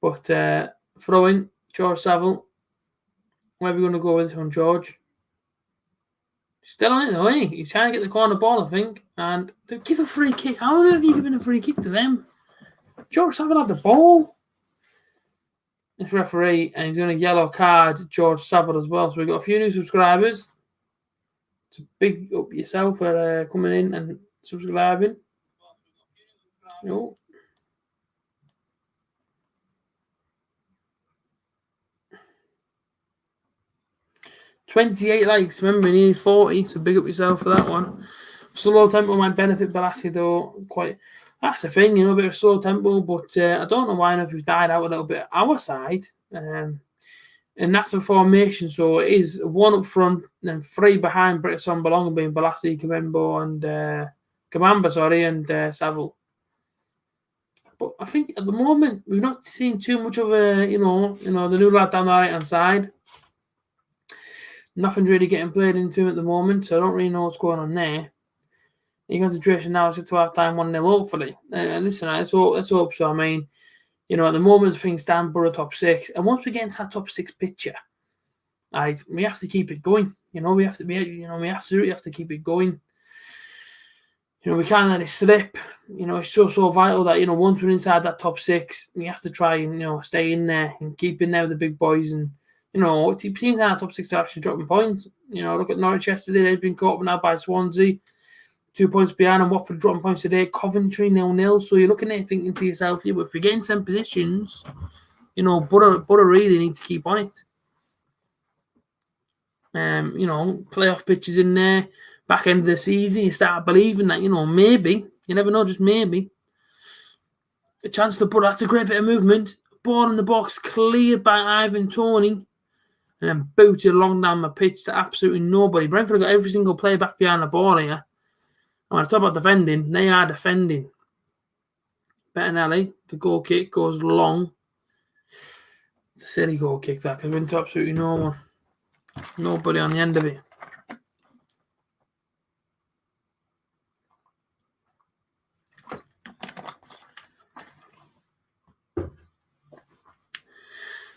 But throwing, George Saville. Where are we going to go with this one, George? Still on it though, isn't he? He's trying to get the corner ball, I think. And they give a free kick. How on earth have you given a free kick to them? George Saville had the ball. This referee, and he's going to yellow card George Saville as well. So we've got a few new subscribers. So big up yourself for coming in and subscribing. No. $28 likes. Remember, you need 40, so big up yourself for that one. Slow tempo might benefit Balassi though. Quite. That's the thing, a bit of slow tempo, but I don't know why enough we've died out a little bit. Our side, And that's the formation. So it is 1 up front, and then 3 behind British on Belong, being Balassi, Kamembo, and Kamamba, and Saville. But I think at the moment we've not seen too much of the new lad down the right hand side. Nothing's really getting played into him at the moment, so I don't really know what's going on there. In concentration now, it's to half time 1-0, hopefully. And listen, let's hope so. I mean, at the moment things stand Borough top 6, and once we get into that top 6 picture, we have to keep it going. We have to keep it going. We can't let it slip. It's so vital that once we're inside that top 6, we have to try and stay in there and keep in there with the big boys. And teams in our top 6 are actually dropping points. Look at Norwich yesterday; they've been caught up now by Swansea, 2 points behind, and Watford dropping points today. Coventry 0-0. So you're looking at it thinking to yourself, but if we get in 10 positions, Borough really need to keep on it. Playoff pitches in there. Back end of the season, you start believing that, maybe, you never know, just maybe, a chance to put that's a great bit of movement. Ball in the box, cleared by Ivan Toney, and then booted along down the pitch to absolutely nobody. Brentford got every single player back behind the ball here. And when I talk about defending, they are defending. Bettinelli, the goal kick goes long. It's a silly goal kick, that, because went to absolutely no one. Nobody on the end of it.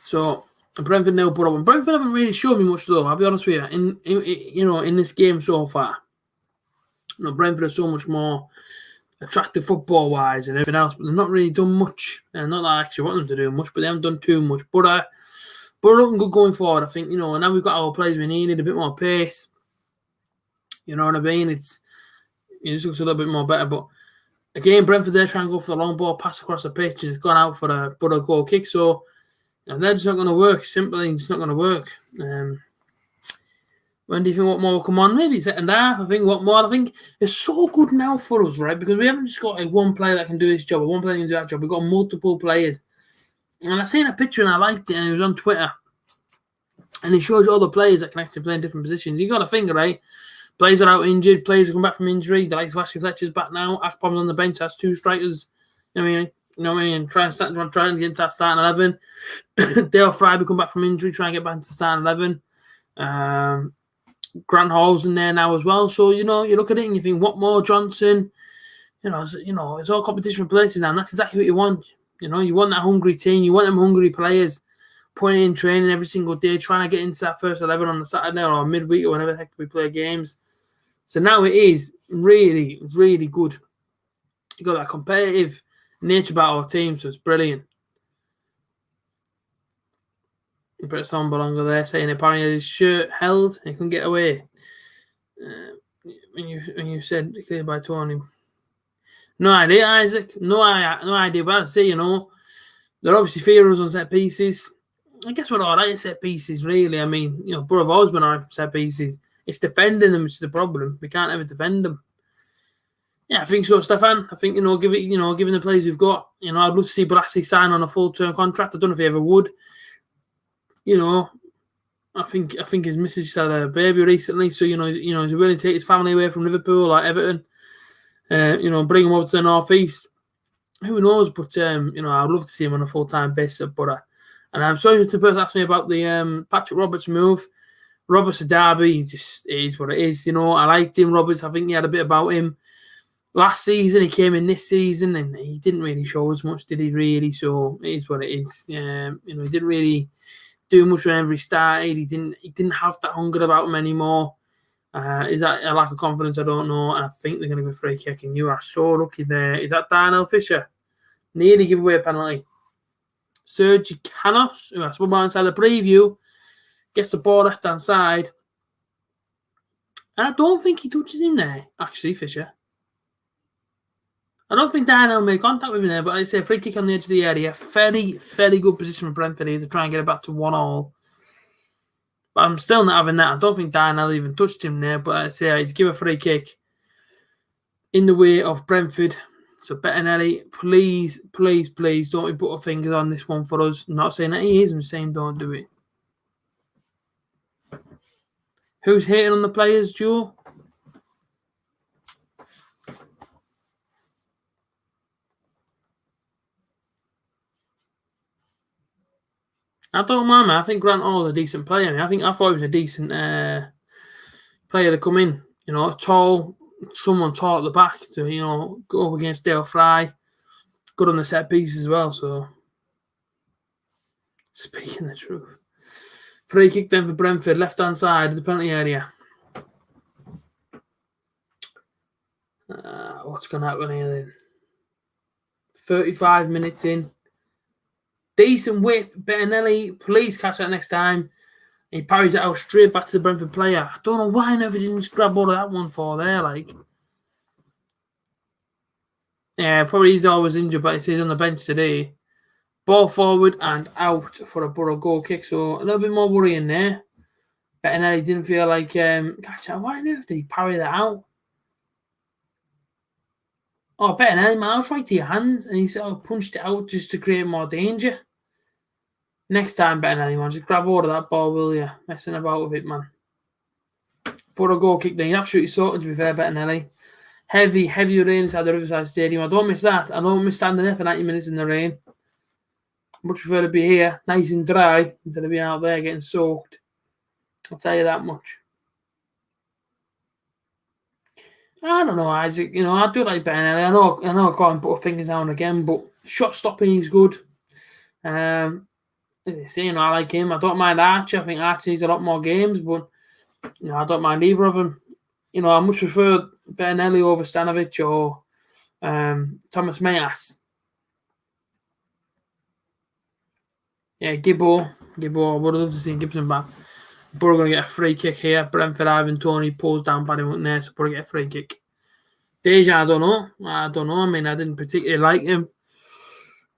So Brentford now put up. Brentford haven't really shown me much though. I'll be honest with you. In this game so far, Brentford are so much more attractive football wise and everything else, but they've not really done much. And not that I actually want them to do much, but they haven't done too much. But looking good going forward. I think now we've got our players we needed, a bit more pace. You know what I mean? It just looks a little bit more better. But again, Brentford they're trying to go for the long ball pass across the pitch, and it's gone out for a goal kick. So. They're just not going to work. Simply, it's not going to work. When do you think what more will come on? Maybe second half. I think it's so good now for us, right? Because we haven't just got one player that can do this job or one player that can do that job. We've got multiple players. And I seen a picture and I liked it, and it was on Twitter. And it shows you all the players that can actually play in different positions. You got to think, right? Players are out injured. Players are coming back from injury. The likes of Ashley Fletcher's back now. Akpom's on the bench. That's 2 strikers. And trying to get into that starting 11. Dale Fry will come back from injury, try and get back into starting 11. Grant Hall's in there now as well. So, you look at it and you think, what more Johnson? It's all competition for places now, and that's exactly what you want. You want that hungry team. You want them hungry players putting in training every single day, trying to get into that first 11 on the Saturday or midweek or whenever the heck we play games. So now it is really, really good. You got that competitive nature about our team, so it's brilliant. British on Belongo there saying apparently his shirt held and he couldn't get away. When you said cleared by Tony. No idea, Isaac. No idea. But I'd say, they're obviously fearing us on set pieces. I guess we're all right at set pieces, really. I mean, Borough have always been all right for set pieces. It's defending them which is the problem. We can't ever defend them. Yeah, I think so, Stefan. I think, given the players we've got, I'd love to see Balassi sign on a full-term contract. I don't know if he ever would. I think his missus just had a baby recently, so, he's willing to take his family away from Liverpool or Everton, bring him over to the North East. Who knows? But, I'd love to see him on a full-time basis at Borough. And I'm sorry to the person asked me about the Patrick Roberts move. Roberts a derby, he just is what it is. I liked him, Roberts. I think he had a bit about him. Last season, he came in this season, and he didn't really show as much, did he, really? So it is what it is. He didn't really do much whenever he started. He didn't have that hunger about him anymore. Is that a lack of confidence? I don't know. And I think they're going to give a free kick, and you are so lucky there. Is that Darnell Fisher? Nearly give away a penalty. Sergi Canos, who has football inside the preview, gets the ball left-hand side. And I don't think he touches him there, actually, Fisher. I don't think Darnell made contact with him there, but I'd say a free kick on the edge of the area. Very, very good position for Brentford here to try and get it back to 1-1. But I'm still not having that. I don't think Darnell even touched him there, but I'd say he's give a free kick in the way of Brentford. So Bettinelli, please don't put our fingers on this one for us. I'm not saying that he is, I'm saying don't do it. Who's hating on the players, Joe? I don't mind, man. I think Grant Hall's a decent player. I thought he was a decent player to come in. You know, tall, someone tall at the back to, you know, go up against Dale Fry. Good on the set piece as well. So, speaking the truth. Free kick then for Brentford, left-hand side of the penalty area. What's going to happen here then? 35 minutes in. Decent whip. Bettinelli, please catch that next time. He parries it out straight back to the Brentford player. I don't know why I never didn't just grab all of that one for there. Like, yeah, probably he's always injured, but he's on the bench today. Ball forward and out for a Borough goal kick. So a little bit more worrying there. Bettinelli didn't feel like, why did he parry that out? Oh, Bettinelli, man, I was right to your hands, and he sort of punched it out just to create more danger. Next time, Bettinelli, man, just grab hold of that ball, will you? Messing about with it, man. Borough goal kick, then he's absolutely sorted, to be fair, Bettinelli. Heavy rain inside the Riverside Stadium. I don't miss that. I don't miss standing there for 90 minutes in the rain. Much prefer to be here, nice and dry, instead of being out there getting soaked. I'll tell you that much. I don't know, Isaac. You know, I do like Bettinelli. I know I can't and put fingers down again, but shot stopping is good. As I say, you know, I like him. I don't mind Archie. I think Archie needs a lot more games, but you know, I don't mind either of them. You know, I much prefer Bettinelli over Stanovic or Thomas Mayas. Yeah, Gibbo. I would love to see Gibson back. Borough going to get a free kick here. Brentford, Ivan Toney pulls down Paddy McNair, so Borough get a free kick. Deja, I don't know. I mean, I didn't particularly like him.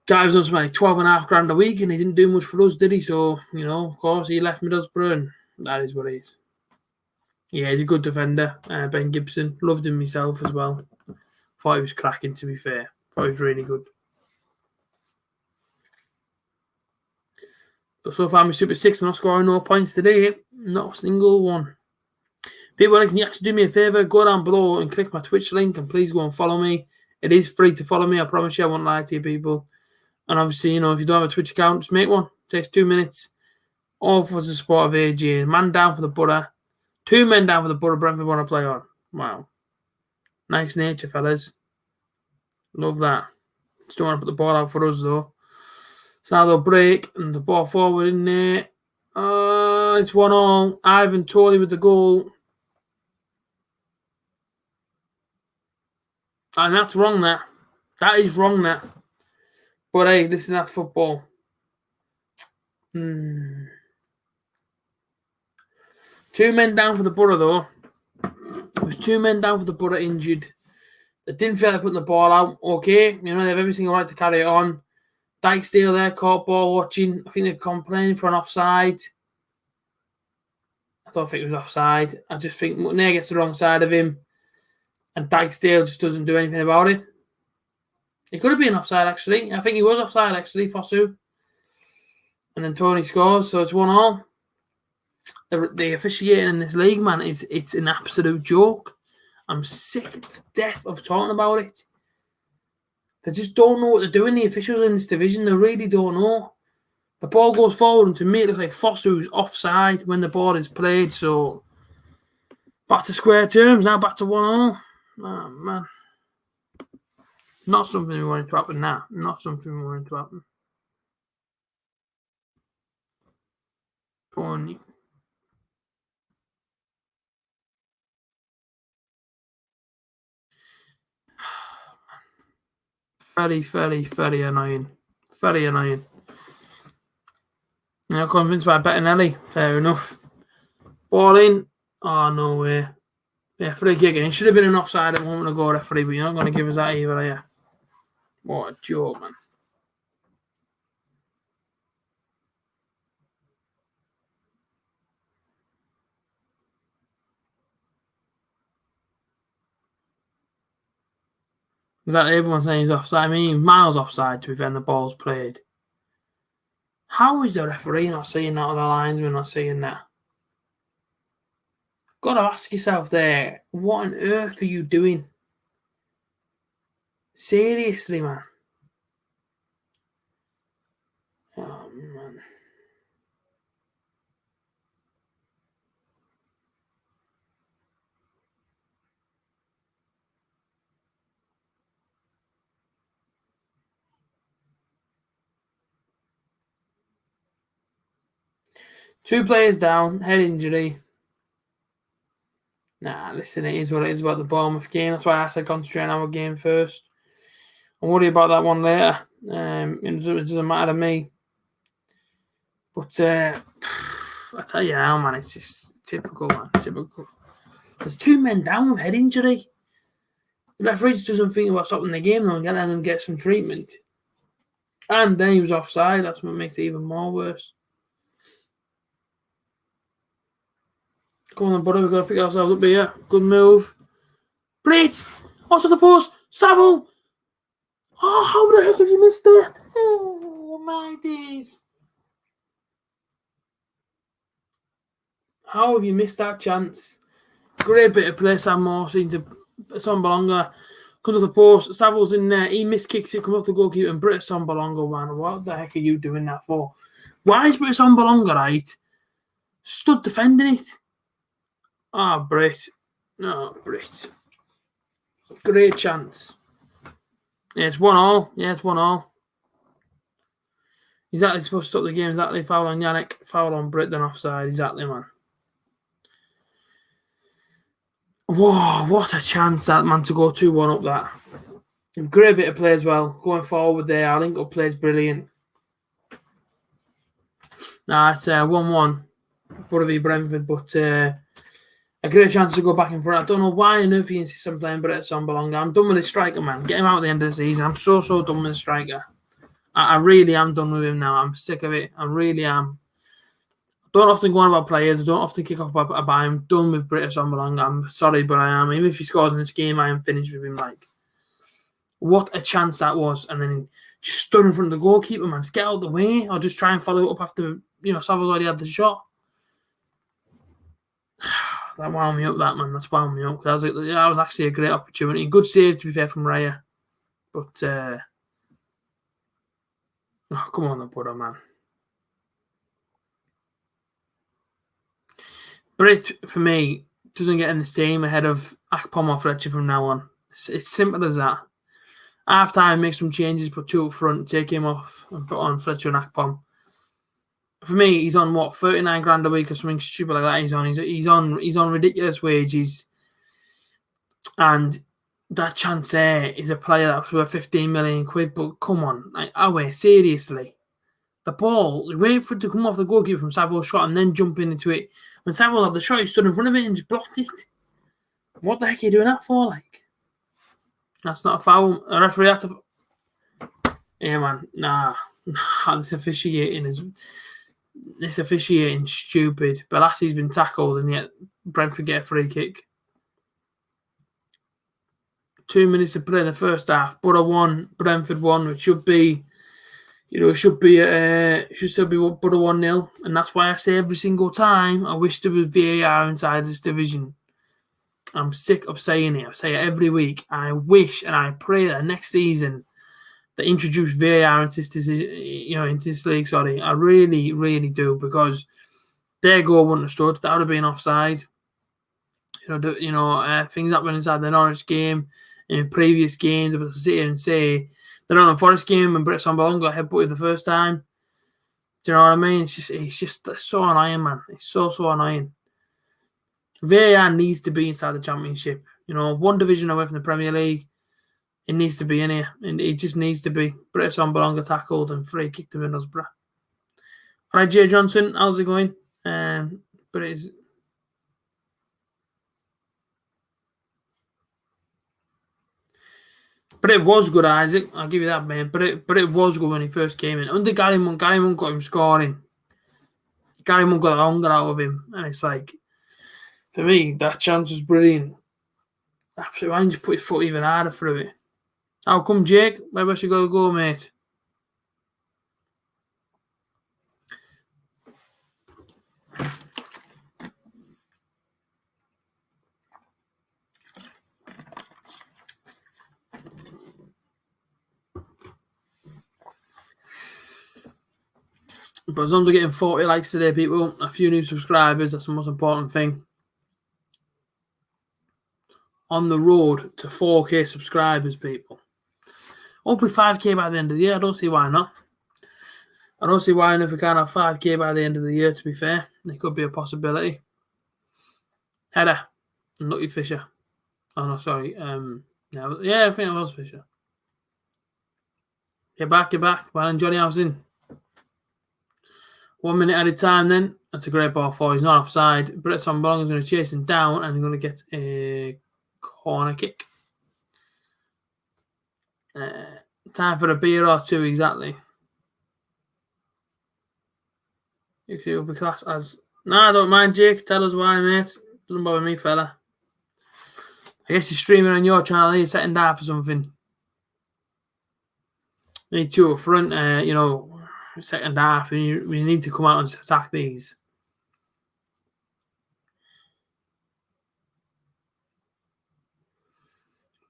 Guy was on something like 12.5 grand a week, and he didn't do much for us, did he? So, you know, of course, he left Middlesbrough, and that is what it is. Yeah, he's a good defender. Ben Gibson. Loved him myself as well. Thought he was cracking, to be fair. Thought he was really good. But so far, my Super 6, I'm not scoring no points today. Not a single one. People, can you actually do me a favour? Go down below and click my Twitch link, and please go and follow me. It is free to follow me. I promise you, I won't lie to you people. And obviously, you know, if you don't have a Twitch account, just make one. It takes 2 minutes. All for the support of A.J. Man down for the Borough. 2 men down for the Borough. Brentford want to play on. Wow. Nice nature, fellas. Love that. Just don't want to put the ball out for us, though. So now they'll break and the ball forward in there. It's 1-1. Ivan Toney with the goal. And that's wrong, that. That is wrong, that. But hey, listen, that's football. 2 men down for the Borough, though. There was 2 men down for the Borough injured. They didn't feel like putting the ball out. Okay, you know, they have every single right to carry it on. Dykesdale there, caught ball watching. I think they're complaining for an offside. I don't think it was offside. I just think McNair gets the wrong side of him. And Dykesdale just doesn't do anything about it. He could have been offside, actually. I think he was offside, actually, Fosu. And then Toney scores, so it's 1-1. The officiating in this league, man, it's an absolute joke. I'm sick to death of talking about it. They just don't know what they're doing, the officials in this division. They really don't know. The ball goes forward, and to me, it looks like Fosu's offside when the ball is played. So, back to square terms, now back to 1-0. Oh, man. Not something we wanted to happen now. Not something we wanted to happen. Tony. Very, very, very annoying. Very annoying. You're convinced by Bettinelli. Fair enough. Ball in. Oh, no way. Yeah, free kick. It should have been an offside a moment ago, referee, but you're not going to give us that either, are you? What a joke, man. Exactly, everyone's saying he's offside. I mean, miles offside to prevent the ball's played. How is the referee not seeing that, or the linesman not seeing that? Got to ask yourself there, what on earth are you doing? Seriously, man. Oh, man. Two players down, head injury. Nah, listen, it is what it is about the Bournemouth game. That's why I said concentrate on our game first. I'll worry about that one later. It doesn't matter to me. But I tell you now, man, it's just typical, man. Typical. There's two men down with head injury. The referee just doesn't think about stopping the game though and letting them get some treatment. And then he was offside. That's what makes it even more worse. Come on, buddy. We've got to pick ourselves up here. Good move. Blitz! What's the post? Saville! Oh, how the heck have you missed that? Oh, my days. How have you missed that chance? Great bit of play, Sam Moore. Into Sambalonga. Comes off the post. Saville's in there. He miskicks it. Comes off the goalkeeper. And British Sambalonga, man. What the heck are you doing that for? Why is British Sambalonga, right? Stood defending it. Ah, Brit. No, Brit. Great chance. Yeah, it's 1-1. Yeah, it's 1-1. Exactly supposed to stop the game. Exactly. Foul on Yannick. Foul on Brit, then offside. Exactly, man. Whoa, what a chance that, man, to go 2-1 up that. Great bit of play as well. Going forward there. I think up plays brilliant. Nah, it's 1-1. Borough v Brentford, but a great chance to go back in front. I don't know why on earth he insists on playing Brett Sambalonga. I'm done with the striker, man. Get him out at the end of the season. I'm so done with the striker. I really am done with him now. I'm sick of it. I really am. Don't often go on about players. I don't often kick off about him. I'm done with British Sambalonga. I'm sorry, but I am. Even if he scores in this game, I am finished with him. Like, what a chance that was. And then just stood in front of the goalkeeper, man. Just get out of the way. Or just try and follow it up after, Saville's already had the shot. That wound me up, that, man. That's wound me up. That was actually a great opportunity. Good save, to be fair, from Raya. But, come on, brother, man. Brit, for me, doesn't get in this team ahead of Akpom or Fletcher from now on. It's simple as that. Half time, make some changes, put two up front, take him off, and put on Fletcher and Akpom. For me, he's on what, 39 grand a week or something stupid like that. He's on ridiculous wages, and that chance there is a player that's worth 15 million quid. But come on, seriously, the ball, we wait for it to come off the goalkeeper from Saville's shot and then jump into it. When Saville had the shot, he stood in front of it and just blocked it. What the heck are you doing that for? Like, that's not a foul. A referee had to. Yeah, man, nah. This officiating stupid. Balassi's been tackled and yet Brentford get a free kick. 2 minutes to play in the first half. Borough 1, Brentford 1, which should be, should still be Borough 1-0. And that's why I say every single time, I wish there was VAR inside this division. I'm sick of saying it. I say it every week. I wish and I pray that next season they introduce VAR into this league. Sorry, I really, really do, because their goal wouldn't have stood. That would have been offside. Things happened inside the Norwich game, in previous games. I was to sit here and say the Nottingham Forest game when Brett Sambalonga got headbutted the first time. Do you know what I mean? It's just so annoying, man. It's so annoying. VAR needs to be inside the Championship. One division away from the Premier League. It needs to be in here. It just needs to be. Brett Sambalonga tackled and free kicked to Middlesbrough. All right, Jay Johnson, how's it going? But it was good, Isaac. I'll give you that, man. But it was good when he first came in. Under Gary Monk got him scoring. Gary Monk got the hunger out of him. And it's like, for me, that chance was brilliant. Absolutely, why didn't you put his foot even harder through it? How come, Jake? Where was you going to go, mate? But as long as we're getting 40 likes today, people, a few new subscribers, that's the most important thing. On the road to 4K subscribers, people. Hopefully 5K by the end of the year. I don't see why not. I don't see why not if we can't have 5K by the end of the year, to be fair. It could be a possibility. Header. Lucky Fisher. Oh, no, sorry. Yeah, I think it was Fisher. Get back. Well, and Johnny House in. 1 minute at a time then. That's a great ball for. He's not offside. Bretson Ballong is going to chase him down and he's going to get a corner kick. Time for a beer or two, exactly. If you'll be classed as... Nah, I don't mind, Jake. Tell us why, mate. Doesn't bother me, fella. I guess you're streaming on your channel. You're setting down for something. You need two up front, second half. We need to come out and attack these.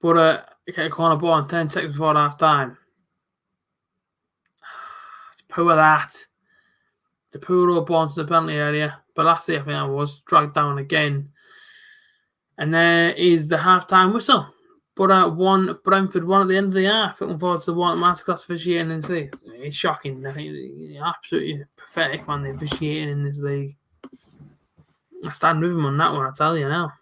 But get a corner ball in 10 seconds before half time. It's poor that. The poor ball into the penalty area. But last year, I think I was dragged down again. And there is the half-time whistle. But one Brentford, one at the end of the half. Looking forward to the one masterclass officiating in this league. It's shocking. I think absolutely pathetic, man, the officiating in this league. I stand with him on that one, I tell you now.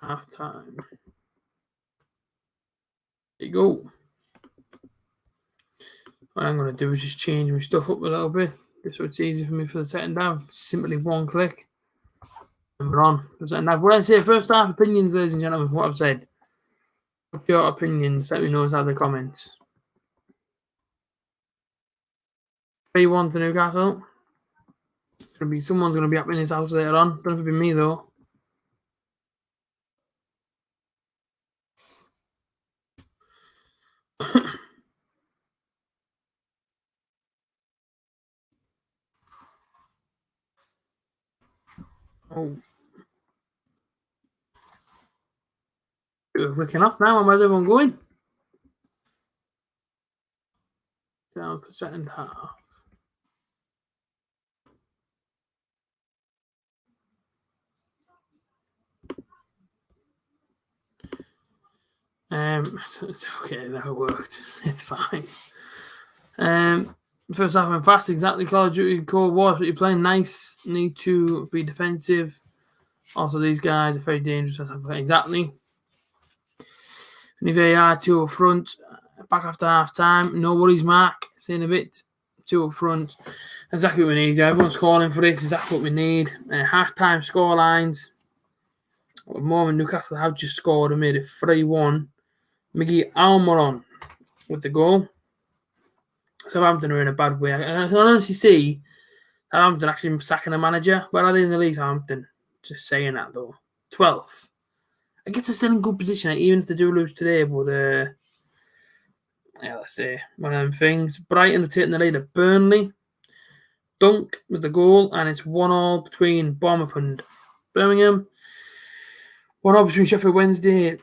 Half-time. There you go. What I'm going to do is just change my stuff up a little bit, just so it's easy for me for the setting down. Simply one click. And we're on. What I say, first half opinions, ladies and gentlemen, what I've said. What's your opinions? Let me know inside the comments. 3-1 to Newcastle. Someone's going to be up in his house later on. Don't have to be me, though. Oh. We're clicking off now. Where's everyone going? Down for second half. It's okay, that worked. It's fine. First half went fast, exactly. Call of Duty Cold War, but you're playing nice. Need to be defensive. Also, these guys are very dangerous. Exactly. VAR, two up front. Back after half time. No worries, Mark. Seeing a bit. Two up front. Exactly what we need. Everyone's calling for it. Exactly what we need. Half time score lines. At the moment, Newcastle have just scored and made it 3-1. Miggy Almiron with the goal. Southampton are in a bad way. I can honestly see Southampton actually sacking a manager. Where are they in the league, Southampton? Just saying that, though. 12th. I guess they're still in good position, even if they do lose today. But, let's see. One of them things. Brighton are taking the lead at Burnley. Dunk with the goal, and it's 1-1 between Bournemouth and Birmingham. 1-1 between Sheffield Wednesday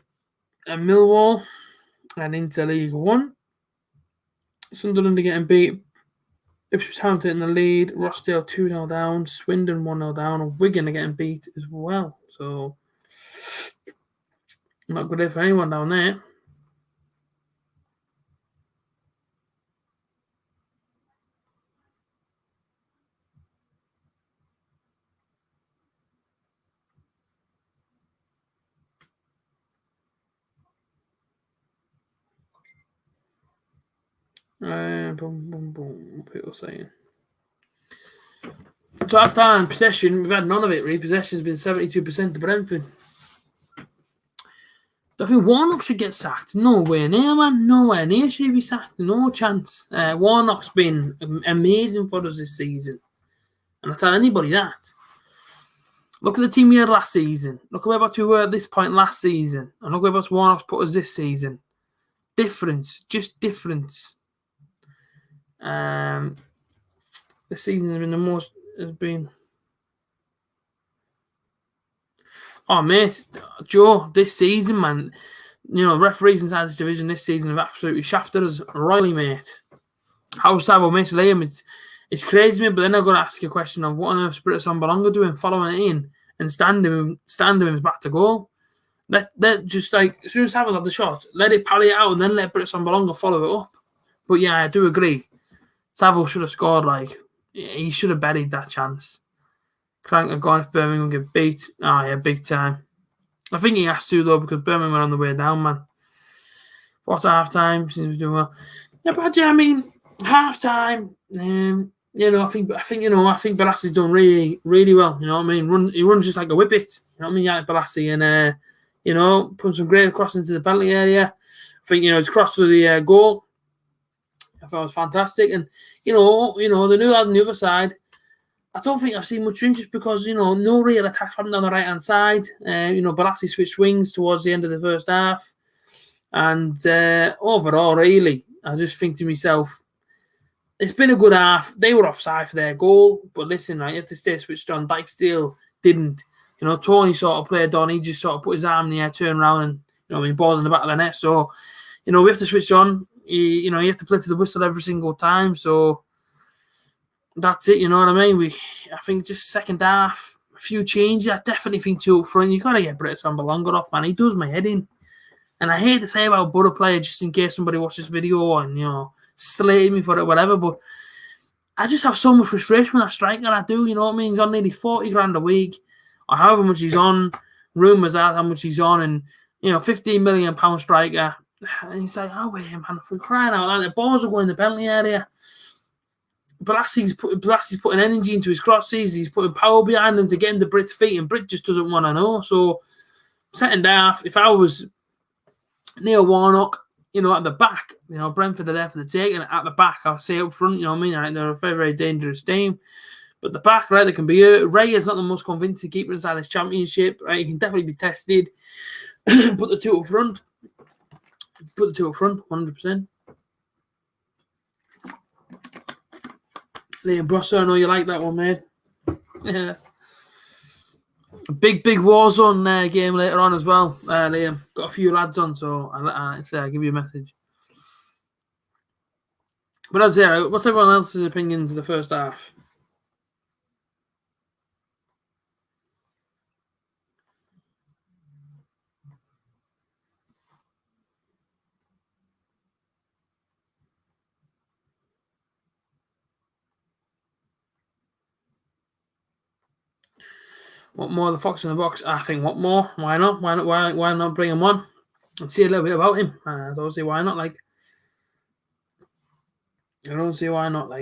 and Millwall. And into League One. Sunderland are getting beat. Ipswich Town taking the lead. Rochdale 2-0 down. Swindon 1-0 down. And Wigan are getting beat as well. So, not good day for anyone down there. Boom. People saying. So half time possession, we've had none of it. Possession's been 72% to Brentford. I think Warnock should get sacked. Nowhere near, man. Nowhere near should he be sacked. No chance. Warnock's been amazing for us this season. And I tell anybody that. Look at the team we had last season. Look at where we were at this point last season. And look where Warnock's put us this season. Difference. Just difference. The season has been Oh, mate, Joe, this season, man, referees inside this division this season have absolutely shafted us royally, mate. How Savo miss Liam, it's crazy, mate, but then I've got to ask you a question of what on earth Spirit Sambalonga doing, following it in and standing him back to goal. Let just like, as soon as Savo's had the shot, let it parry it out and then let Britt Sambalonga follow it up. But yeah, I do agree. Savo should have scored, like, he should have buried that chance. Crank have gone if Birmingham get beat. Oh, yeah, big time. I think he has to, though, because Birmingham are on the way down, man. What's half-time? Seems to be doing well. Yeah, but yeah, I mean, half-time, I think Balassi's done really, really well. You know what I mean? He runs just like a whippet. You know what I mean? Yeah, Balassi, and put some great cross into the penalty area. I think his cross to the goal. I thought it was fantastic, and the new lad on the other side. I don't think I've seen much interest because no real attacks happened on the right hand side. Balassi switched wings towards the end of the first half, and overall, really, I just think to myself, it's been a good half. They were offside for their goal, but listen, right, you have to stay switched on. Dijksteel didn't. Tony sort of played on. He just sort of put his arm in the air, turned around, and ball in the back of the net. So, we have to switch on. You have to play to the whistle every single time. So that's it. You know what I mean? I think just second half, a few changes. I definitely think two up front. You gotta get Britt Sambalonga off, man. He does my head in. And I hate to say about Butter player just in case somebody watches this video and slate me for it, whatever. But I just have so much frustration with that striker. I do. You know what I mean? He's on nearly 40 grand a week, or however much he's on. Rumours are how much he's on, and £15 million striker. And he's like, oh wait, man, for crying out loud, the balls are going in the penalty area. Balassi's putting energy into his crosses. He's putting power behind them to get into Britt's feet, and Britt just doesn't want to know. So, second half, if I was Neil Warnock, at the back, Brentford are there for the take, and at the back, I'll say up front, you know what I mean? Right, they're a very, very dangerous team. But the back, right, they can be hurt. Ray is not the most convincing keeper inside this championship, right? He can definitely be tested. Put the two up front. 100%. Liam Brosser, I know you like that one, man. Yeah. A big Warzone game later on as well, Liam. Got a few lads on, so I'll give you a message. But that's it. What's everyone else's opinions of the first half? What more? The Fox in the Box? I think what more? Why not? Why not bring him on and see a little bit about him? I don't see why not. I don't see why not.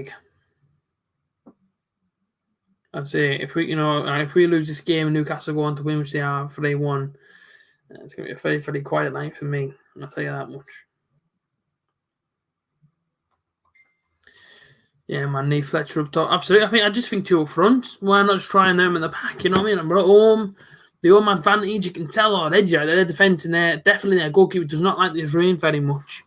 I'd say if we lose this game and Newcastle go on to win, which they are 3-1, it's gonna be a very, very quiet night for me. I'll tell you that much. Yeah, man, need Fletcher up top. Absolutely. I just think two up front. Why not just try and them in the back? You know what I mean? We're at home. The home advantage, you can tell already. They're defending there. Definitely their goalkeeper does not like this rain very much.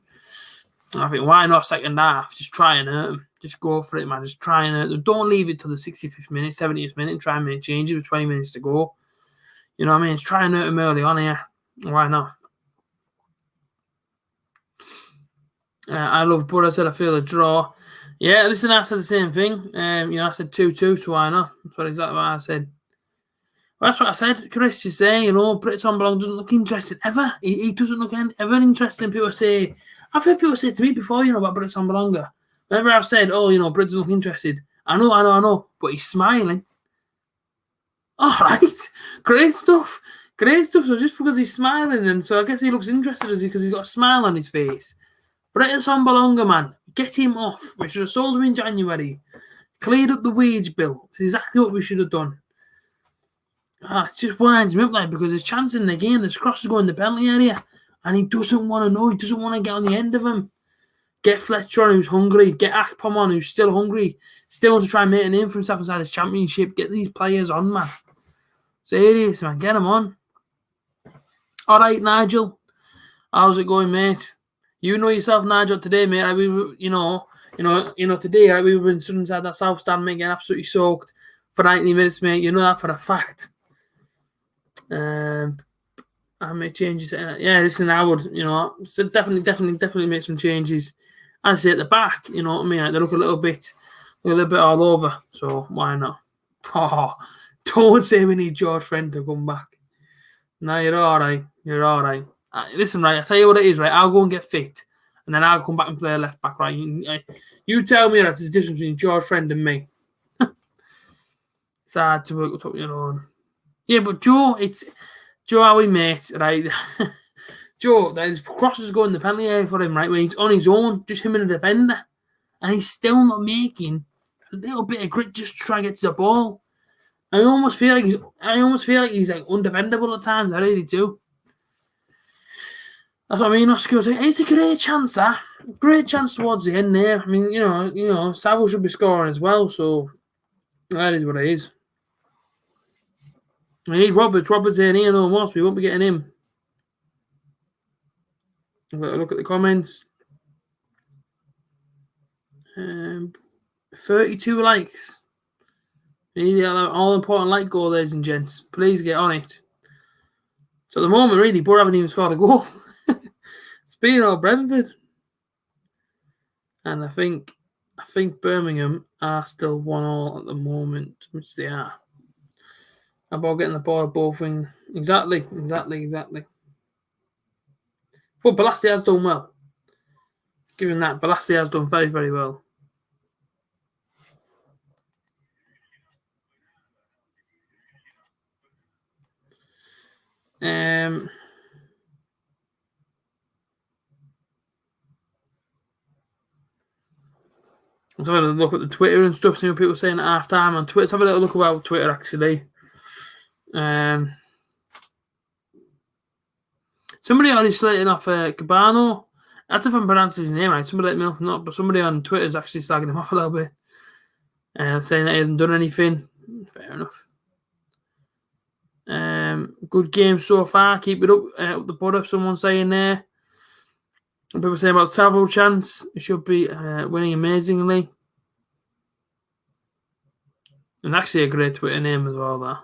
I think why not second half? Just try and hurt them. Just go for it, man. Just try and hurt them. Don't leave it till the 65th minute, 70th minute and try and make changes with 20 minutes to go. You know what I mean? Just try and hurt them early on here. Why not? I love Butter. I said I feel a draw. Yeah, listen, I said the same thing. I said 2-2, so why not? That's exactly what I said. Well, that's what I said. Chris is saying, Britt Sambalonga doesn't look interested ever. He doesn't look ever interested. People say, I've heard people say to me before, about Britt Sambalonga. Whenever I've said, Britt doesn't look interested, I know, but he's smiling. All right, great stuff. So just because he's smiling, and so I guess he looks interested because he's got a smile on his face. Britt Sambalonga, man, get him off. We should have sold him in January. Cleared up the wage bill. It's exactly what we should have done. It just winds me up because there's chance in the game. There's crosses going in the penalty area, and he doesn't want to know. He doesn't want to get on the end of him. Get Fletcher on, who's hungry. Get Akpom on, who's still hungry. Still wants to try and make a name for himself inside his championship. Get these players on, man. Serious, man. Get them on. All right, Nigel. How's it going, mate? You know yourself, Nigel, today, mate. Today, right, we've been stood inside that south stand, mate, getting absolutely soaked for 90 minutes, mate. You know that for a fact. I make changes. Yeah, listen, I would, so definitely make some changes. I say at the back, you know what I mean? Like they look a little bit all over. So why not? Oh, don't say we need George Friend to come back. No, you're all right. You're all right. Listen, right. I tell you what it is, right. I'll go and get fit, and then I'll come back and play left back, right. You tell me that there's a difference between George Friend and me. It's hard to work up your own. Yeah, but Joe, are we mates, right? Joe, there's crosses going the penalty area for him, right? When he's on his own, just him and a defender, and he's still not making a little bit of grit just to try and get to the ball. I almost feel like he's like undefendable at times. I really do. That's what I mean, Oscar. It's a great chance, that. Great chance towards the end there. I mean, Savile should be scoring as well, so that is what it is. We need Roberts. Roberts ain't here no more, so we won't be getting him. Look at the comments. 32 likes. We need that all-important like goal, ladies and gents. Please get on it. So at the moment, really, Borough haven't even scored a goal. It's been all Brentford. And I think Birmingham are still 1-1 at the moment, which they are. About getting the ball both things. Exactly. But Balassi has done well. Given that, Balassi has done very, very well. Let's have a look at the Twitter and stuff. See what people saying at half time on Twitter. Let's have a little look about Twitter actually. Somebody already slating off Cabano. That's if I'm pronouncing his name right. Somebody let me know if not, but somebody on Twitter is actually slagging him off a little bit. Saying that he hasn't done anything. Fair enough. Good game so far. Keep it up the butt up. Someone saying there. And people saying about Savile chance. He should be winning amazingly. And actually a great Twitter name as well, that.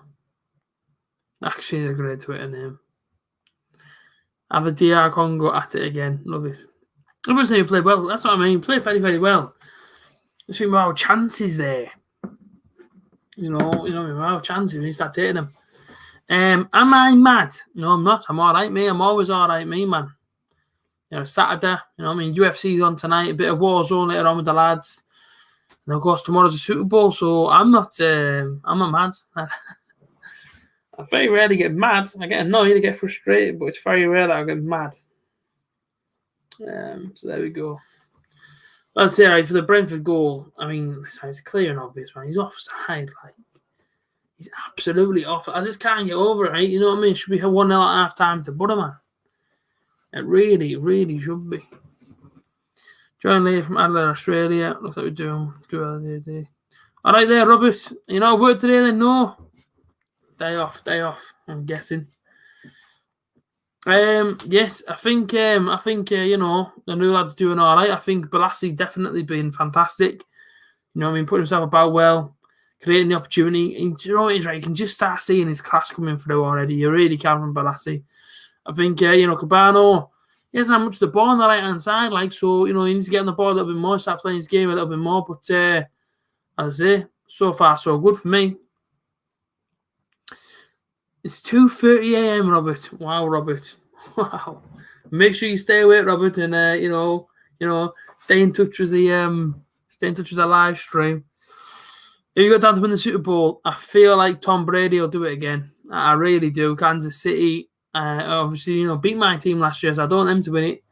Actually a great Twitter name. Have a DR Congo at it again. Love it. Everyone saying you played well. That's what I mean. You played very, very well. I think wow, chances there. Wow, chances when you start taking them. Am I mad? No, I'm not. I'm all right, me. I'm always all right, me, man. Saturday, UFC's on tonight. A bit of Warzone later on with the lads. And of course, tomorrow's a Super Bowl, so I'm not mad. I very rarely get mad. I get annoyed, I get frustrated, but it's very rare that I get mad. So there we go. Let's say, right, for the Brentford goal, it's clear and obvious, man. He's offside, like. He's absolutely off. I just can't get over it, right? You know what I mean? It should be 1-0 at half time to Butter, man. It really, really should be. John Lee from Adelaide, Australia. Looks like we're doing good. All right there, Robert. Work today then? No. Day off, I'm guessing. Yes, I think the new lad's doing all right. I think Balassi definitely been fantastic. Putting himself about well, creating the opportunity. And, he's right. You can just start seeing his class coming through already. You really can from Balassi. I think, Cabano, he hasn't had much of the ball on the right-hand side, so, he needs to get on the ball a little bit more, start playing his game a little bit more. But, as I say, so far, so good for me. It's 2:30 a.m., Robert. Wow, Robert. Wow. Make sure you stay awake, Robert, and, stay in touch with the live stream. If you got time to win the Super Bowl, I feel like Tom Brady will do it again. I really do. Kansas City, obviously, beat my team last year, so I don't want them to win it.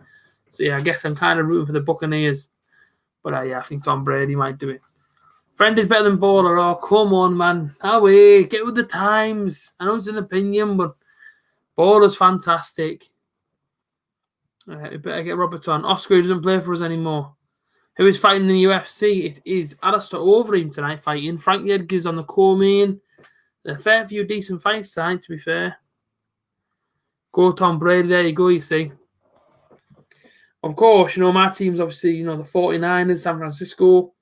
So, yeah, I guess I'm kind of rooting for the Buccaneers. But, I think Tom Brady might do it. Friend is better than baller. Oh, come on, man. Get with the times. I know it's an opinion, but baller's fantastic. We better get Robert on. Oscar, who doesn't play for us anymore. Who is fighting in the UFC? It is Alistair Overeem tonight fighting. Frankie Edgar's on the co-main. A fair few decent fights tonight, to be fair. Go Tom Brady. There you go, you see. Of course, my team's obviously, the 49ers, San Francisco.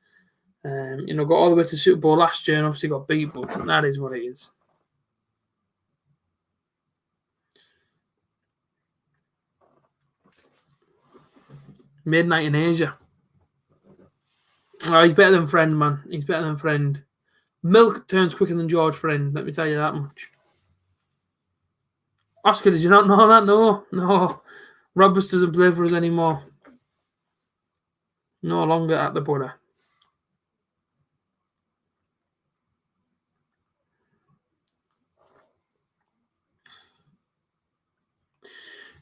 Got all the way to Super Bowl last year and obviously got beat, but that is what it is. Midnight in Asia. Oh, he's better than Friend, man. He's better than Friend. Milk turns quicker than George Friend. Let me tell you that much. Oscar, did you not know that? No. Roberts doesn't play for us anymore. No longer at the Borough.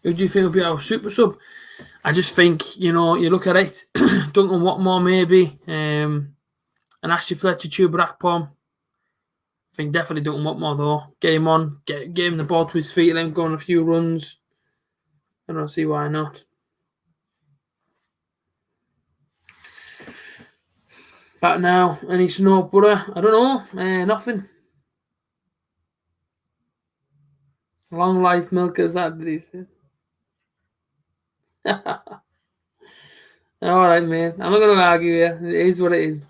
Who do you think will be our super sub? I just think, you look at it, Duncan Watmore maybe, and Ashley Fletcher, Chuba Akpom. I think definitely Duncan Watmore though. Get him on, get him the ball to his feet, let him go on a few runs. I don't see why not. But now, any snow butter? I don't know. Nothing. Long life milkers, that did he say? All right, man. I'm not going to argue here. It is what it is.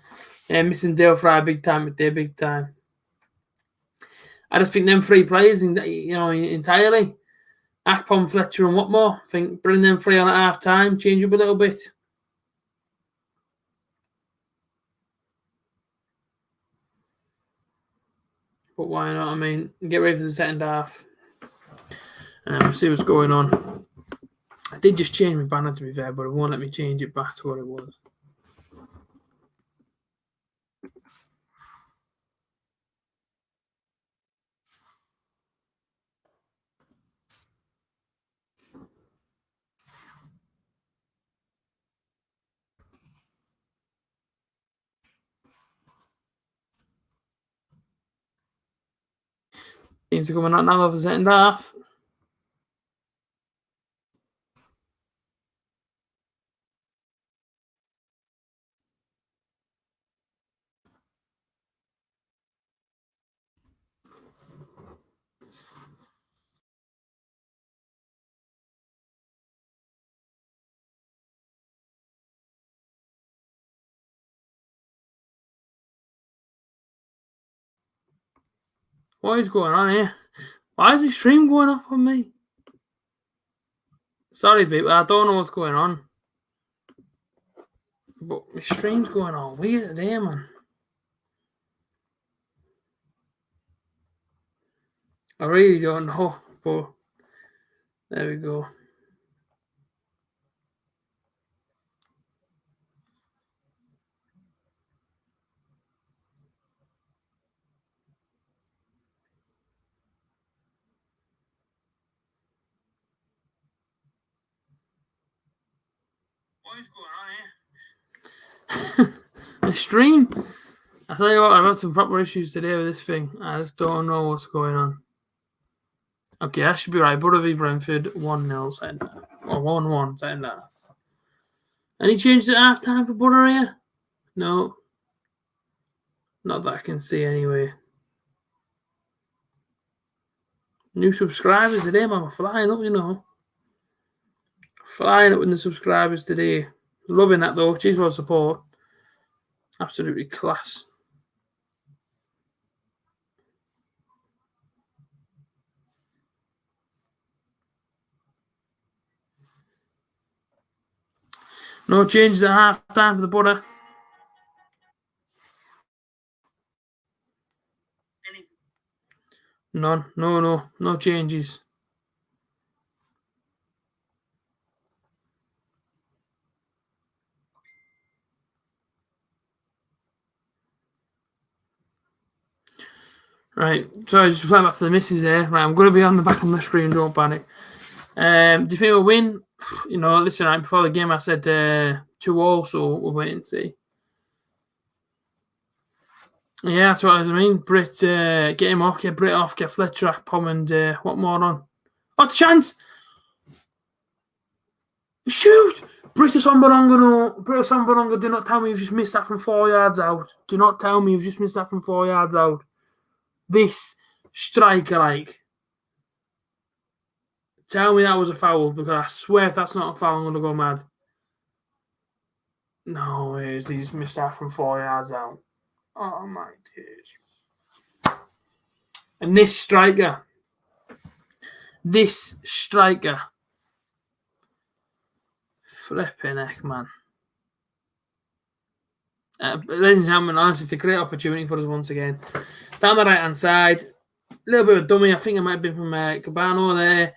Missing Dale Fry big time with their big time. I just think them three players, entirely. Akpom, Fletcher, and Watmore. I think bring them three on at half time, change up a little bit. But why not? I mean, get ready for the second half. See what's going on. I did just change my banner, to be fair, but it won't let me change it back to what it was. Needs to come on now for the second half. What is going on here? Why is the stream going off on me? Sorry, people. I don't know what's going on. But my stream's going on weird today, man. I really don't know, but there we go. What is going on here? The stream. I tell you what, I've had some proper issues today with this thing. I just don't know what's going on. Okay, that should be right. Borough v Brentford 1-0 second half. Or 1-1 second half. Any changes at half time for Borough here? No. Not that I can see anyway. New subscribers today, man. We're flying up, Flying up with the subscribers today. Loving that though. Cheers for the support. Absolutely class. No changes at half time for the Borough. None. No changes. Right, so I just went back to the missus there. Right, I'm going to be on the back of the screen, don't panic. Do you think we'll win? Listen, right before the game I said 2-2, so we'll wait and see. Yeah, that's what I mean. Britt, get him off, get Britt off, get Fletcher, Akpom, and what more on? Oh, chance! Shoot! British Ombarongo, do not tell me you've just missed that from 4 yards out. Do not tell me you've just missed that from 4 yards out. This striker, tell me that was a foul, because I swear if that's not a foul, I'm going to go mad. No, he just missed that from 4 yards out. Oh, my days. And this striker, Flipping heck, man. Ladies and gentlemen, honestly, it's a great opportunity for us once again. Down the right-hand side, a little bit of a dummy. I think it might have been from Cabano there.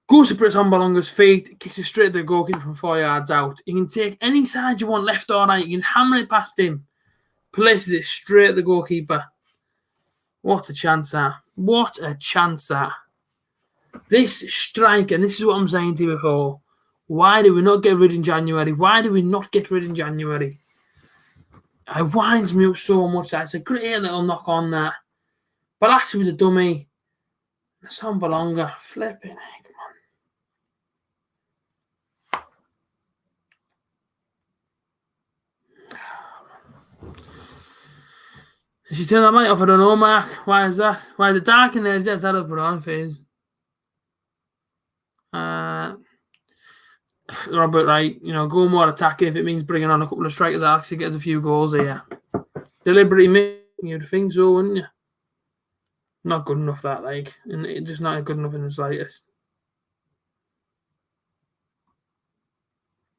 Goes to put it on Balonga's feet, kicks it straight to the goalkeeper from 4 yards out. You can take any side you want, left or right. You can hammer it past him. Places it straight at the goalkeeper. What a chance that. What a chance that. This striker, and this is what I'm saying to you before, why do we not get rid in January? Why do we not get rid in January? It winds me up so much. That's a great little knock on that. But that's with the dummy. Sam Balonga. Flipping heck, man. Did she turn that light off? I don't know, Mark. Why is that? Why is it dark in there? Is that put it on face? Robert, right, go more attacking if it means bringing on a couple of strikers that actually gets a few goals here. Deliberately making, you'd think so, wouldn't you? Not good enough, that, like. And it's just not good enough in the slightest.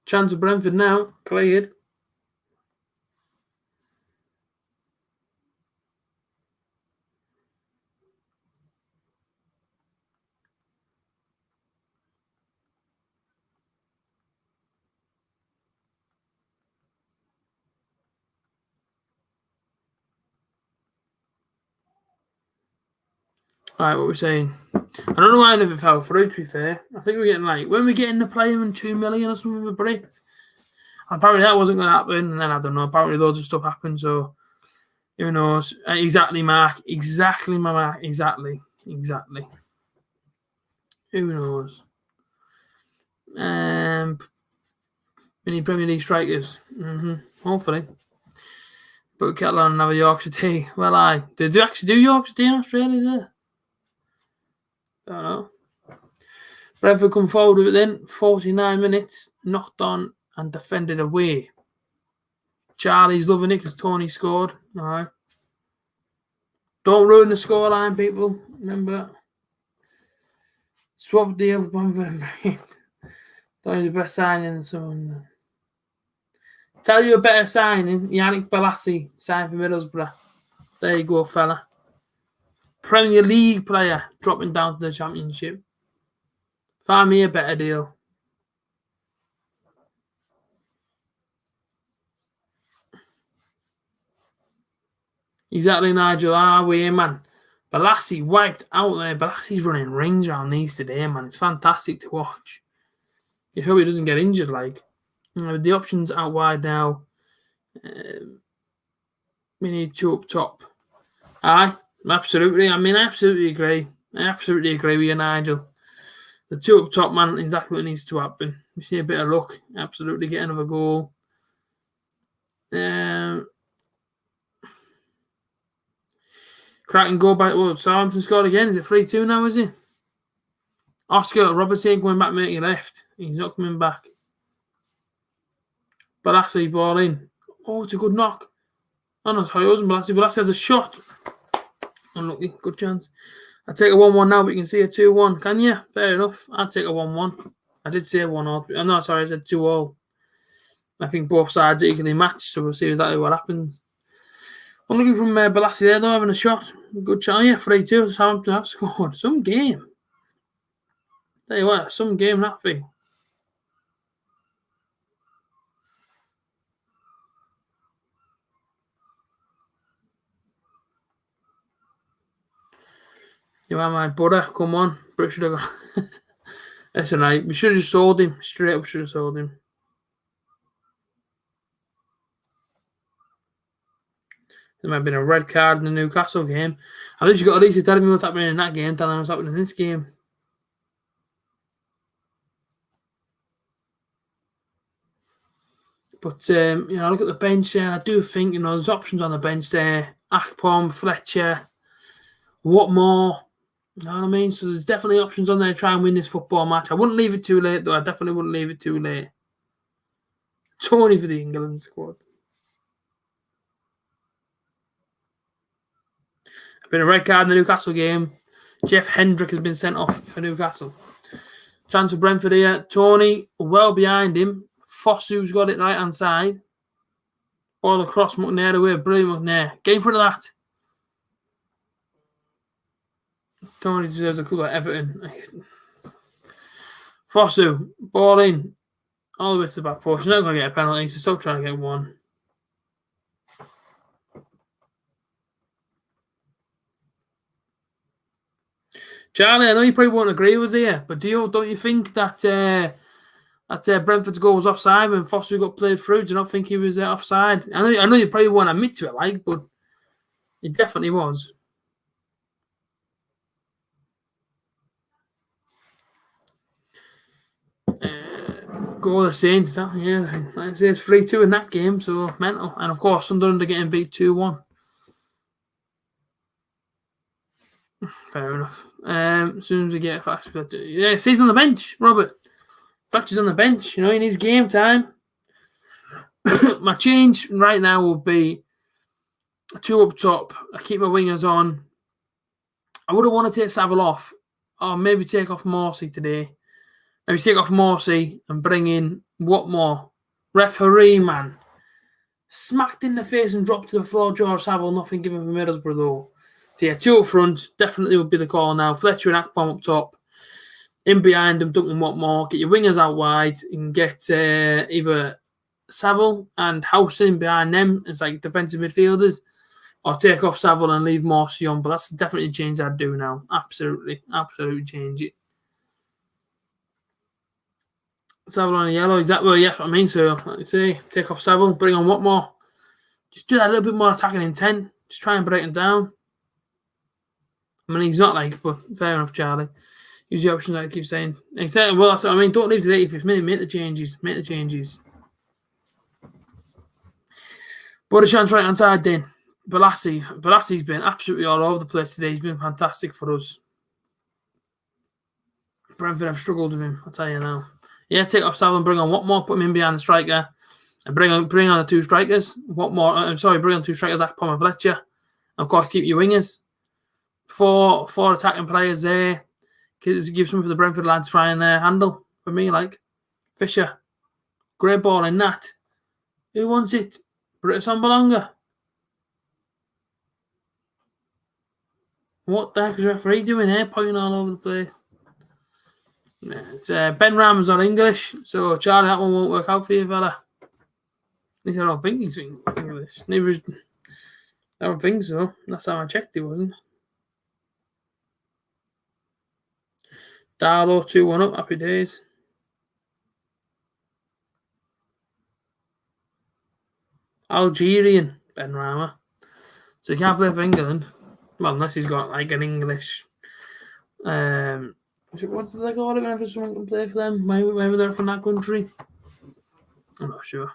Chance of Brentford now. Cleared. Alright, what we're saying. I don't know why if it fell through, to be fair. I think we're getting when we're getting the player in 2 million or something with Brit. Apparently that wasn't going to happen, and then I don't know. Apparently loads of stuff happened, so who knows? Exactly, Mark. Exactly, my Mark. Exactly. Who knows? We need Premier League strikers. Hopefully. But Catalan and have a Yorkshire tea. Well, did you actually do Yorkshire tea in Australia there? I don't know. Brentford come forward with it then. 49 minutes. Knocked on and defended away. Charlie's loving it because Tony scored. All right. Don't ruin the scoreline, people. Remember. Swap deal for Brentford and Brent. Tony's the best signing in the summer. Tell you a better signing. Yannick Bolasie signed for Middlesbrough. There you go, fella. Premier League player dropping down to the Championship. Find me a better deal. Exactly, Nigel. We man. Bolasie wiped out there. Bolassie's running rings around these today, man. It's fantastic to watch. You hope he doesn't get injured, the options out wide now. We need 2 up top. Aye, absolutely. I absolutely agree. I absolutely agree with you, Nigel. The 2 up top, man, exactly what needs to happen. We see a bit of luck. Absolutely get another goal. Cracking goal back. Well, Southampton scored again. Is it 3-2 now, is he? Oscar Robertson going back, mate, he left. He's not coming back. Bolasie ball in. Oh, it's a good knock. Oh, no, sorry, it wasn't Bolasie. Bolasie has a shot. Unlucky. Good chance. I'd take a 1-1 now, but you can see a 2-1. Can you? Fair enough. I'd take a 1-1. I did say 1-0. No, sorry, I said 2-all. I think both sides are equally matched, so we'll see exactly what happens. I'm looking from Bolasie there, though, having a shot. Good shot. Yeah, 3-2. Southampton have scored. Some game. Tell you what, some game, that thing. You are my butter. Come on. But should have gone. That's all right. We should have just sold him. Straight up, should have sold him. There might have been a red card in the Newcastle game. At least you got Alicia telling me what's happening in that game, telling me what's happening in this game. But, look at the bench there. I do think, there's options on the bench there. Akpom, Fletcher, what more? You know what I mean? So there's definitely options on there to try and win this football match. I wouldn't leave it too late, though. I definitely wouldn't leave it too late. Tony for the England squad. Been a red card in the Newcastle game. Jeff Hendrick has been sent off for Newcastle. Chance for Brentford here. Tony, well behind him. Fossu's got it right hand side. Ball across McNair away. Brilliant McNair. Get in front of that. Tony deserves a club at Everton. Fossu, ball in. All the way to the back post. You're not going to get a penalty, so stop trying to get one. Charlie, I know you probably won't agree with us here, but don't you think that Brentford's goal was offside when Fossu got played through? Do you not think he was offside? I know you probably won't admit to it, but he definitely was. Goal of the Saints, yeah, like I say, it's 3-2 in that game, so mental. And of course, Sunderland are getting beat 2-1. Fair enough. As soon as we get fast, yeah, he's on the bench, Robert. Fletcher's on the bench. He needs game time. My change right now will be 2 up top. I keep my wingers on. I wouldn't want to take Saville off, or maybe take off Morsey today. Maybe take off Morsey and bring in Watmore. Referee, man. Smacked in the face and dropped to the floor, George Saville. Nothing given for Middlesbrough, though. So, yeah, 2 up front. Definitely would be the call now. Fletcher and Akpom up top. In behind them, Duncan Watmore. Get your wingers out wide. You can get either Saville and House in behind them as like defensive midfielders, or take off Saville and leave Morsey on. But that's definitely a change I'd do now. Absolutely change it. Saville on a yellow, exactly. Well, yes, I mean, so like you say, take off Saville, bring on Watmore. Just do that a little bit more attacking intent. Just try and break him down. I mean, he's not but fair enough, Charlie. Use the options like I keep saying. Exactly. Well, that's what I mean. Don't leave to the 85th minute. Make the changes. But a chance right hand side then. Bolassi's been absolutely all over the place today. He's been fantastic for us. Brentford have struggled with him, I'll tell you now. Yeah, take off Saville and bring on Watmore, put him in behind the striker, and bring on the 2 strikers. Bring on 2 strikers, Akpom and Fletcher. And of course, keep your wingers. 4 attacking players there. Give something for the Brentford lad to try and handle. For me, like Fisher. Great ball in that. Who wants it? Britta Sambalonga. What the heck is the referee doing here? Pointing all over the place. Yeah, it's, Ben Ram's not English, so Charlie, that one won't work out for you, fella. At least I don't think he's English. I don't think so. Last time I checked, he wasn't. Darlow 2-1 up. Happy days. Algerian Ben Rama. So he can't play for England. Well, unless he's got like an English. What do they call it whenever someone can play for them? Maybe they're from that country. I'm not sure.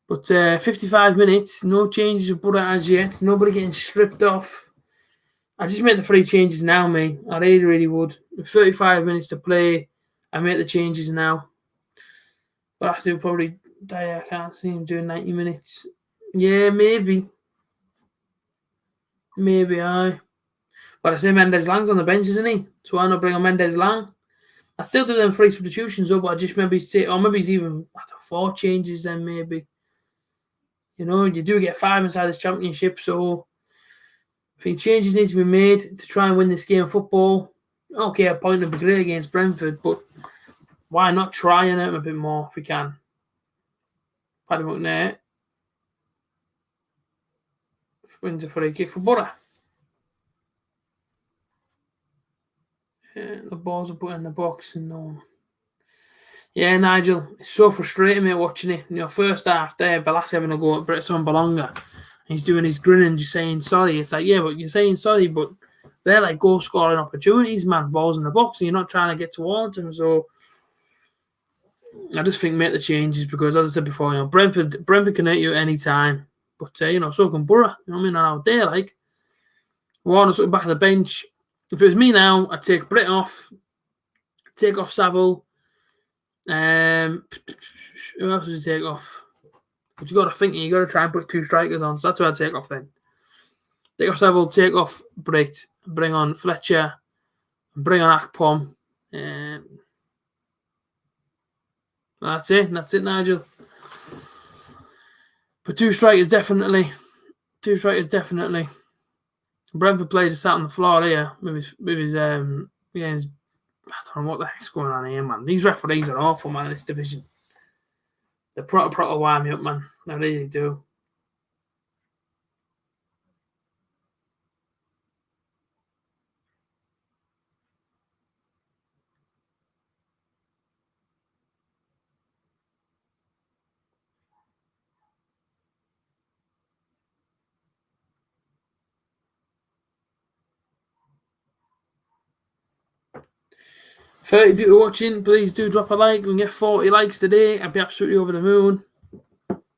But 55 minutes, no changes of Buddha as yet. Nobody getting stripped off. I just make the 3 changes now, mate. I really would. 35 minutes to play. I make the changes now. But I still probably die. I can't see him doing 90 minutes. Yeah, maybe. Maybe I. But I say Mendes Lang's on the bench, isn't he? So why not bring on Mendes Lang? I still do them 3 substitutions, though, but I just maybe say, or maybe it's even 4 changes then, maybe. You do get 5 inside this championship, so I think changes need to be made to try and win this game of football. Okay, a point would be great against Brentford, but why not try and hurt him a bit more if we can? Paddy McNair wins a free kick for Borough. The balls are put in the box and no one. Yeah, Nigel, it's so frustrating, mate, watching it. First half there, Balassi having a go at Britta Sambalonga. He's doing his grinning, just saying sorry. It's like, yeah, but you're saying sorry, but they're like goal scoring opportunities, man. Balls in the box, and you're not trying to get towards them. So I just think make the changes because, as I said before, Brentford can hurt you at any time. But so can Borough. You know what I mean? On our day, like Warner's sort of back of the bench. If it was me now, I'd take Britt off, take off Saville. Who else would you take off? But you got to think, you got to try and put 2 strikers on. So that's what I'd take off then. Take off Saville, take off Britt, bring on Fletcher, bring on Akpom, That's it, Nigel. But two strikers definitely. Brentford players sat on the floor here with his I don't know what the heck's going on here, man. These referees are awful, man, in this division. They proper wind me up, man. They really do. For 30 people watching, please do drop a like. We can get 40 likes today. I'd be absolutely over the moon.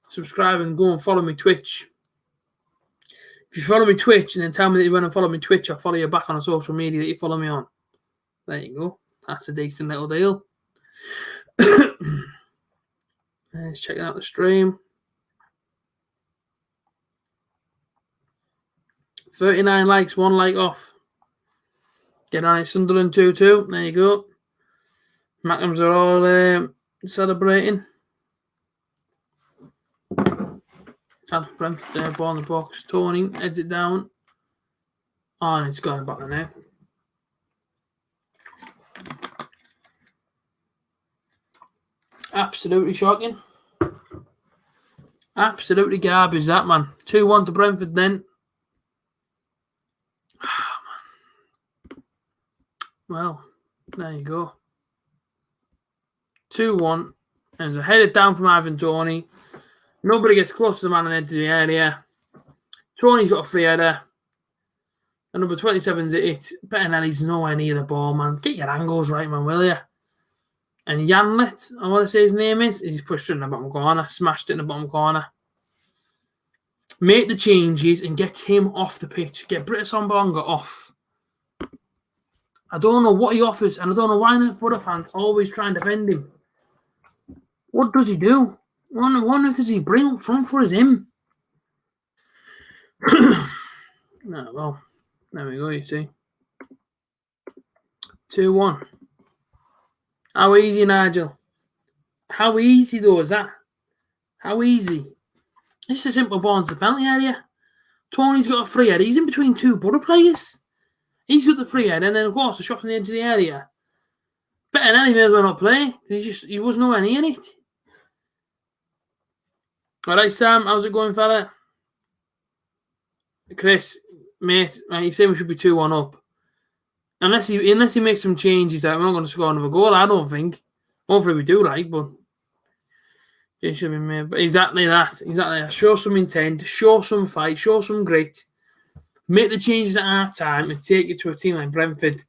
Subscribe and go and follow me Twitch. If you follow me Twitch and then tell me that you want to follow me Twitch, I'll follow you back on a social media that you follow me on. There you go. That's a decent little deal. Just checking out the stream. 39 likes, 1 like off. Get on it, Sunderland 2-2. There you go. Mackems are all celebrating. Brentford there, ball in the box. Tony heads it down. Oh, and it's gone back the net. Absolutely shocking. Absolutely garbage, that, man. 2-1 to Brentford then. Well, there you go. 2-1. And a headed down from Ivan Toney. Nobody gets close to the man in the edge of the area. Toney's got a free header. And number 27's it. Bettinelli's nowhere near the ball, man. Get your angles right, man, will you? And Yanlet, I want to say his name is, he's pushed it in the bottom corner. Smashed it in the bottom corner. Make the changes and get him off the pitch. Get Britt Sambonga off. I don't know what he offers, and I don't know why the Brother fans always try and defend him. What does he do? What does he bring up front for is him? No, well, there we go, you see. 2-1. How easy, Nigel? How easy, though, is that? How easy? It's a simple ball into the penalty area. Tony's got a free head. He's in between two Borough players. He's got the free head, and then, of course, the shot from the edge of the area. Better than he may as well not play. He was nowhere near it. All right, Sam, how's it going, fella? Chris, mate, you say we should be 2-1 up. Unless he makes some changes, we're not going to score another goal, I don't think. Hopefully we do, but it should be made. But exactly that. Show some intent, show some fight, show some grit. Make the changes at half time and take it to a team like Brentford.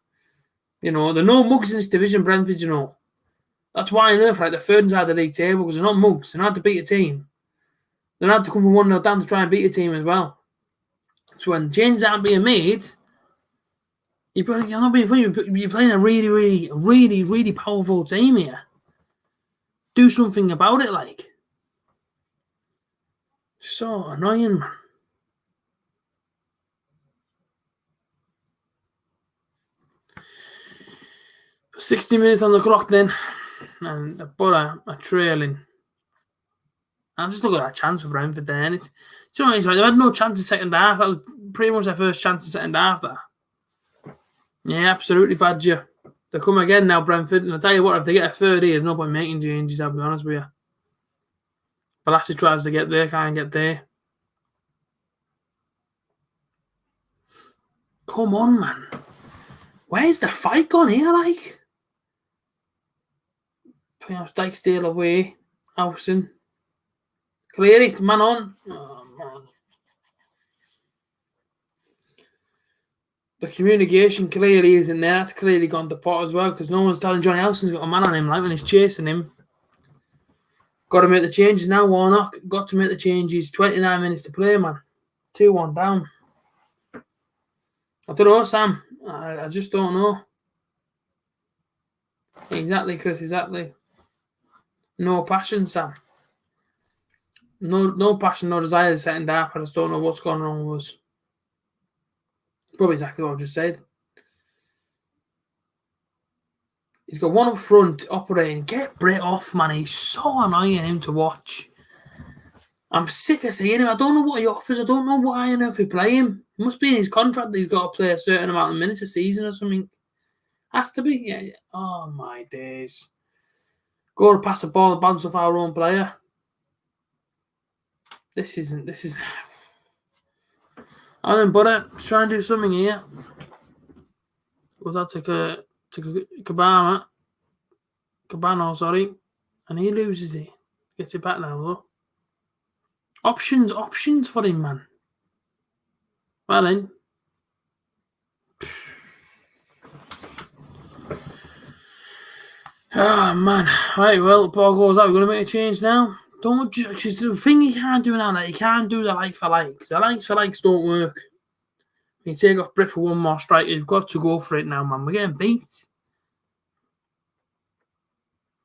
You know, there are no mugs in this division, Brentford, you know. That's why I know for the third side of the league table, because they're not mugs. They're not to beat a team. They're not to come from 1-0 down to try and beat a team as well. So when changes aren't being made, you're not being funny. You're playing a really powerful team here. Do something about it, like. So annoying, man. 60 minutes on the clock then. And the Borough are trailing. I just look at that chance for Brentford there. And you know, they had no chance in second half. That was pretty much their first chance in second half there. Yeah, absolutely, Badger. They come again now, Brentford. And I'll tell you what, if they get a third here, there's no point making changes, I'll be honest with you. Balassi tries to get there, can't get there. Come on, man. Where's the fight gone here, like? Dyksdale away. Howson. Clear it, man on. Oh, man. The communication clearly isn't there. That's clearly gone to pot as well, because no one's telling Johnny Howson's got a man on him, like when he's chasing him. Got to make the changes now, Warnock. Got to make the changes. 29 minutes to play, man. 2-1 down. I don't know, Sam. I just don't know. Exactly, Chris, exactly. No passion, Sam. No passion, no desire in the second half. I just don't know what's going wrong with us. Probably exactly what I've just said. He's got one up front operating. Get Brit off, man. He's so annoying him to watch. I'm sick of seeing him. I don't know what he offers. I don't know why on earth we play him. It must be in his contract that he's got to play a certain amount of minutes a season or something. Has to be. Yeah. Oh, my days. Go to pass the ball and bounce off our own player. This isn't. And then Butter, let's try and do something here. Was that Cabano, sorry. And he loses it. Gets it back now, though. Options for him, man. Well then. Oh, man. Right, well, the ball goes out. We're going to make a change now. Don't just, because the thing you can't do now, you can't do the like for likes. The likes for likes don't work. You take off Brit for one more strike, you've got to go for it now, man. We're getting beat.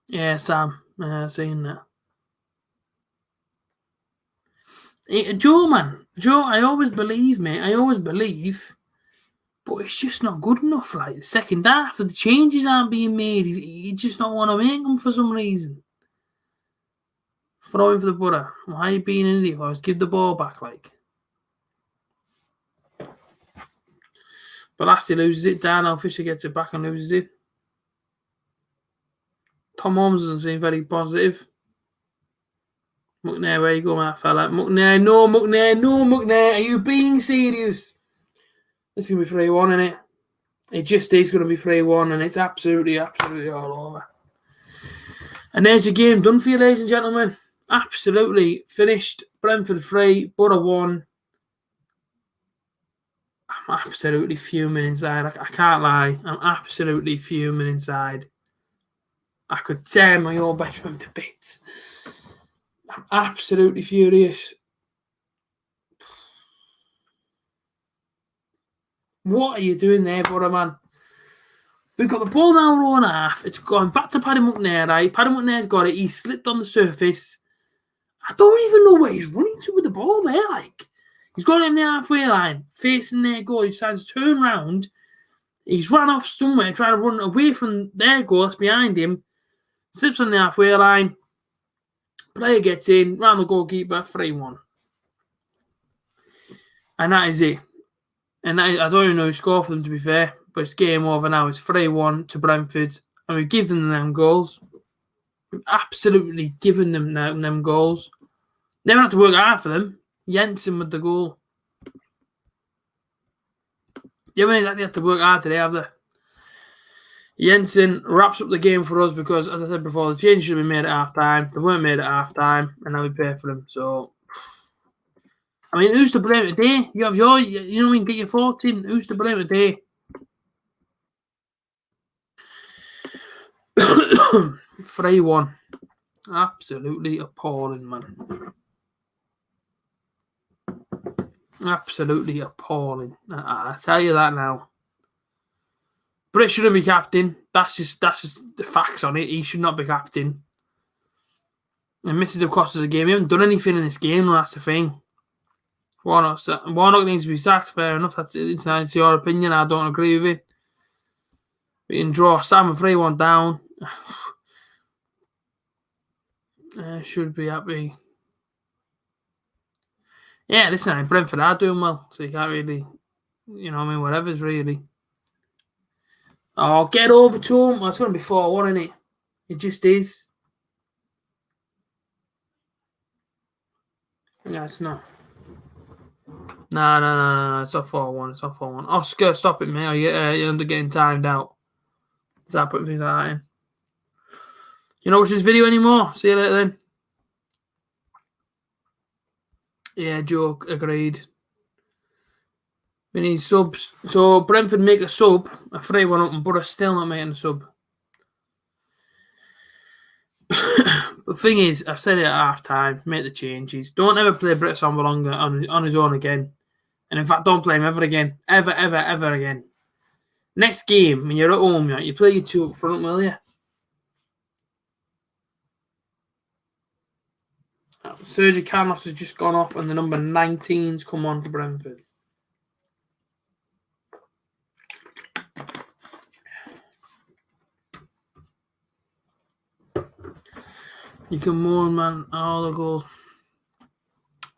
Yeah, Sam. Seeing that. Joe, man. Joe, I always believe, mate. But it's just not good enough. Like, the second half, the changes aren't being made. You just don't want to make them for some reason. Throwing for the Butter. Why are you being an idiot? Just give the ball back, like. But loses it. Darnell Fisher gets it back and loses it. Tom Holmes doesn't seem very positive. McNair, where you go, my fella? McNair, no, McNair. Are you being serious? It's going to be 3-1, isn't it? It just is going to be 3-1, and it's absolutely all over. And there's your game done for you, ladies and gentlemen. Absolutely finished. Brentford 3, Borough 1. I'm absolutely fuming inside. I can't lie. I'm absolutely fuming inside. I could tear my own bedroom to bits. I'm absolutely furious. What are you doing there, Borough, man? We've got the ball now in our own half. It's gone back to Paddy McNair, right? Paddy McNair's got it. He slipped on the surface. I don't even know where he's running to with the ball there, like. He's got it in the halfway line, facing their goal. He decides to turn round. He's run off somewhere, trying to run away from their goal that's behind him. Slips on the halfway line. Player gets in, round the goalkeeper, 3-1. And that is it. And I don't even know who scored for them, to be fair. But it's game over now. It's 3-1 to Brentford. And we've given them goals. We've absolutely given them them goals. They haven't had to work hard for them. Jensen with the goal. You haven't exactly had to work hard today, have they? Jensen wraps up the game for us because, as I said before, the changes should have been made at half-time. They weren't made at half-time, and now we pay for them. So, I mean, who's to blame today? You have your, you know what I mean, get your 14. Who's to blame today? 3-1. Absolutely appalling, man. Absolutely appalling. I tell you that now. Britt shouldn't be captain. That's just the facts on it. He should not be captain. And misses have cost us a game. We haven't done anything in this game. That's the thing. Warnock needs to be sacked. Fair enough. It's your opinion. I don't agree with it. We can draw Sam 3-1 down. Should be happy. Yeah, listen, Brentford are doing well, so you can't really, you know what I mean, whatever's really. Oh, get over to him. Oh, it's going to be 4-1, isn't it? It just is. Yeah, it's not. No. It's not 4-1. It's not 4-1. Oscar, stop it, mate. You're under getting timed out. Start putting things like that in. You know watch this video anymore? See you later then. Yeah, joke. Agreed. We need subs. So Brentford make a sub, a 3-1 up, and Borough still not making a sub. The thing is, I've said it at half time, make the changes. Don't ever play Britt Sombalonga on his own again. And in fact, don't play him ever again. Ever again. Next game, when you're at home, you play your two up front, will you? Sergio Carlos has just gone off and the number 19's come on for Brentford. You can moan, man, all the goals.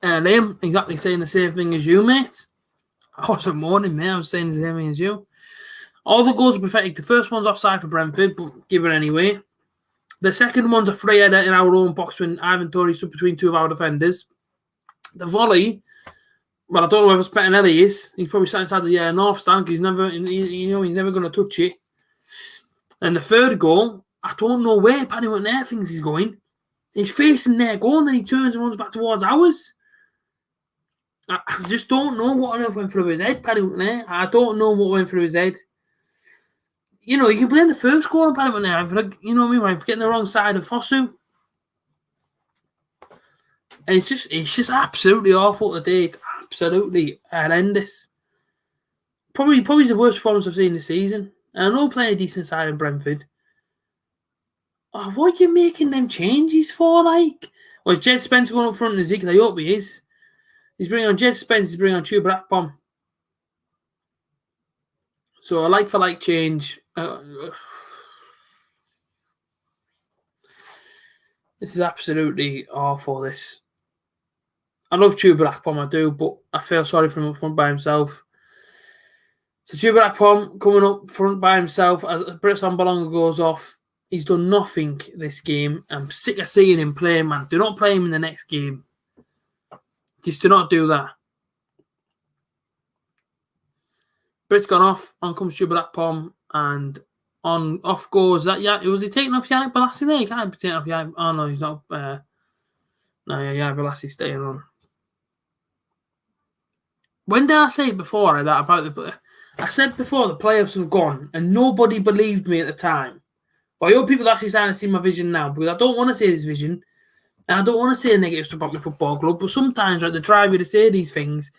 Liam, exactly saying the same thing as you, mate. I wasn't moaning, mate. I was saying the same thing as you. All the goals are pathetic. The first one's offside for Brentford, but given anyway. The second one's a free header in our own box when Ivan Toney stood between two of our defenders. The volley, well, I don't know whether Spettinelli is. He's probably sat inside the north stand because he's never going to touch it. And the third goal, I don't know where Paddy McNair thinks he's going. He's facing their goal, and then he turns and runs back towards ours. I just don't know what on earth went through his head, Paddy McNair. I don't know what went through his head. You know, you can blame the first goal on Paddy McNair. You know what I mean? I'm getting the wrong side of Fosu. And it's just absolutely awful today. It's absolutely horrendous. Probably the worst performance I've seen this season. And I know playing a decent side in Brentford. Oh, what are you making them changes for, like? Well, is Jed Spence going up front in the Zeke? I hope he is. He's bringing on Jed Spence, he's bringing on Chuba Akpom. So a like-for-like change. This is absolutely awful, this. I love Chuba Akpom, I do, but I feel sorry for him up front by himself. So Chuba Akpom coming up front by himself as Britt Sambalonga goes off. He's done nothing this game. I'm sick of seeing him play, man. Do not play him in the next game. Just do not do that. Britt's gone off. On comes Chuba Akpom, and off goes that. Yeah, was he taking off Yannick Balassi there? He can't be taking off Yannick. Oh no, he's not. No, yeah, Balassi's staying on. When did I say before that about the? I said before the playoffs have gone, and nobody believed me at the time. But I hope people actually starting to see my vision now, because I don't want to say this vision, and I don't want to say negative stuff about the football club. But sometimes, like, they drive you to say these things,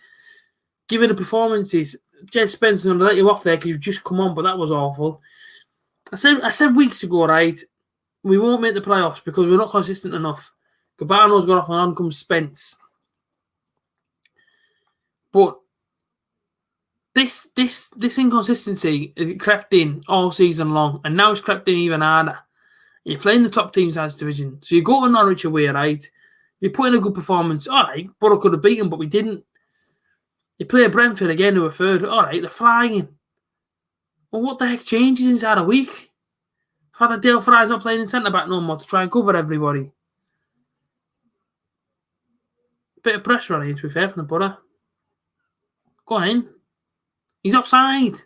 given the performances. Jed Spencer's going to let you off there because you've just come on, but that was awful. I said weeks ago, right, we won't make the playoffs because we're not consistent enough. Cabano's gone off and on comes Spence. But this inconsistency has crept in all season long, and now it's crept in even harder. You're playing the top teams as division. So you go to Norwich away, right? You put in a good performance. All right, Borough could have beaten, but we didn't. You play Brentford again, who are third. All right, they're flying. Well, what the heck changes inside a week? The fact that Dale Fry's not playing in centre-back no more to try and cover everybody. Bit of pressure on him, to be fair, from the Borough. Go on in. He's offside.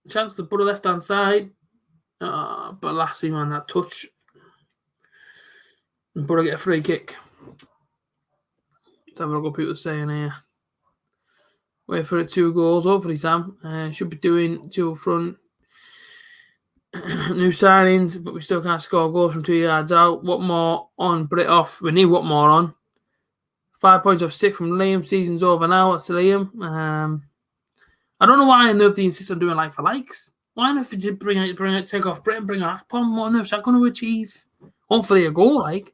Chance to Borough left-hand side. But Lassie, man, that touch. And Borough get a free kick. Let's have a look what people are saying here. Wait for it, 2 goals. Hopefully, Sam. Should be doing 2 front. New signings, but we still can't score goals from 2 yards out. What more on? Put it off. We need what more on. 5 points off 6 from Liam. Season's over now. That's Liam. I don't know why on earth they insist on doing like for likes. Why on earth did you take off Britain, bring on Akpom? What on earth is that going to achieve? Hopefully a goal, like.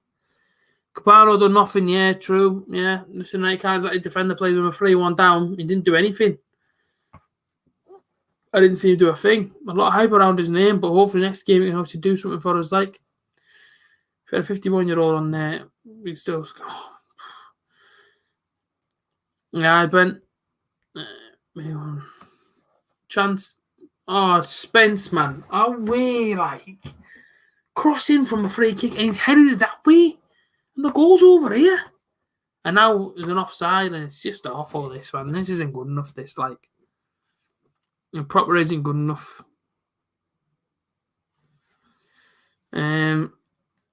Cabano done nothing, yeah, true. Yeah, listen, I can't exactly defend the players with a 3-1 down. He didn't do anything. I didn't see him do a thing. A lot of hype around his name, but hopefully next game he can actually do something for us. Like, if we had a 51-year-old on there, we'd still score. Yeah, Brent. Chance. Oh, Spence, man. Away, like. Crossing from a free kick, and he's headed it that way. And the goal's over here. And now there's an offside, and it's just awful, this, man. This isn't good enough, this, like. The proper isn't good enough. Yeah,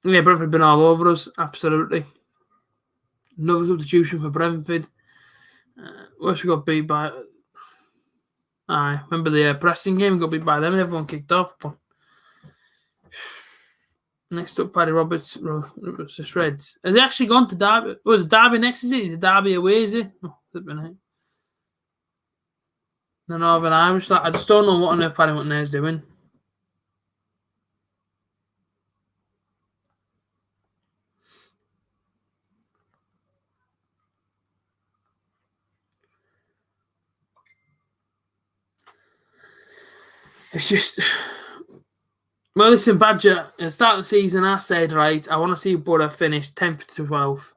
Brentford have been all over us, absolutely. Another substitution for Brentford. We got beat by. I remember the Preston game, got beat by them, and everyone kicked off. But next up, Paddy Roberts to shreds. Has he actually gone to Derby? Was Derby next? Is it? Is it Derby away? Is it? Oh, the Northern Irish. I just don't know what on earth Paddy McNair's doing. It's just Well, listen, Badger, at the start of the season, I said, right, I want to see Borough finish 10th to 12th.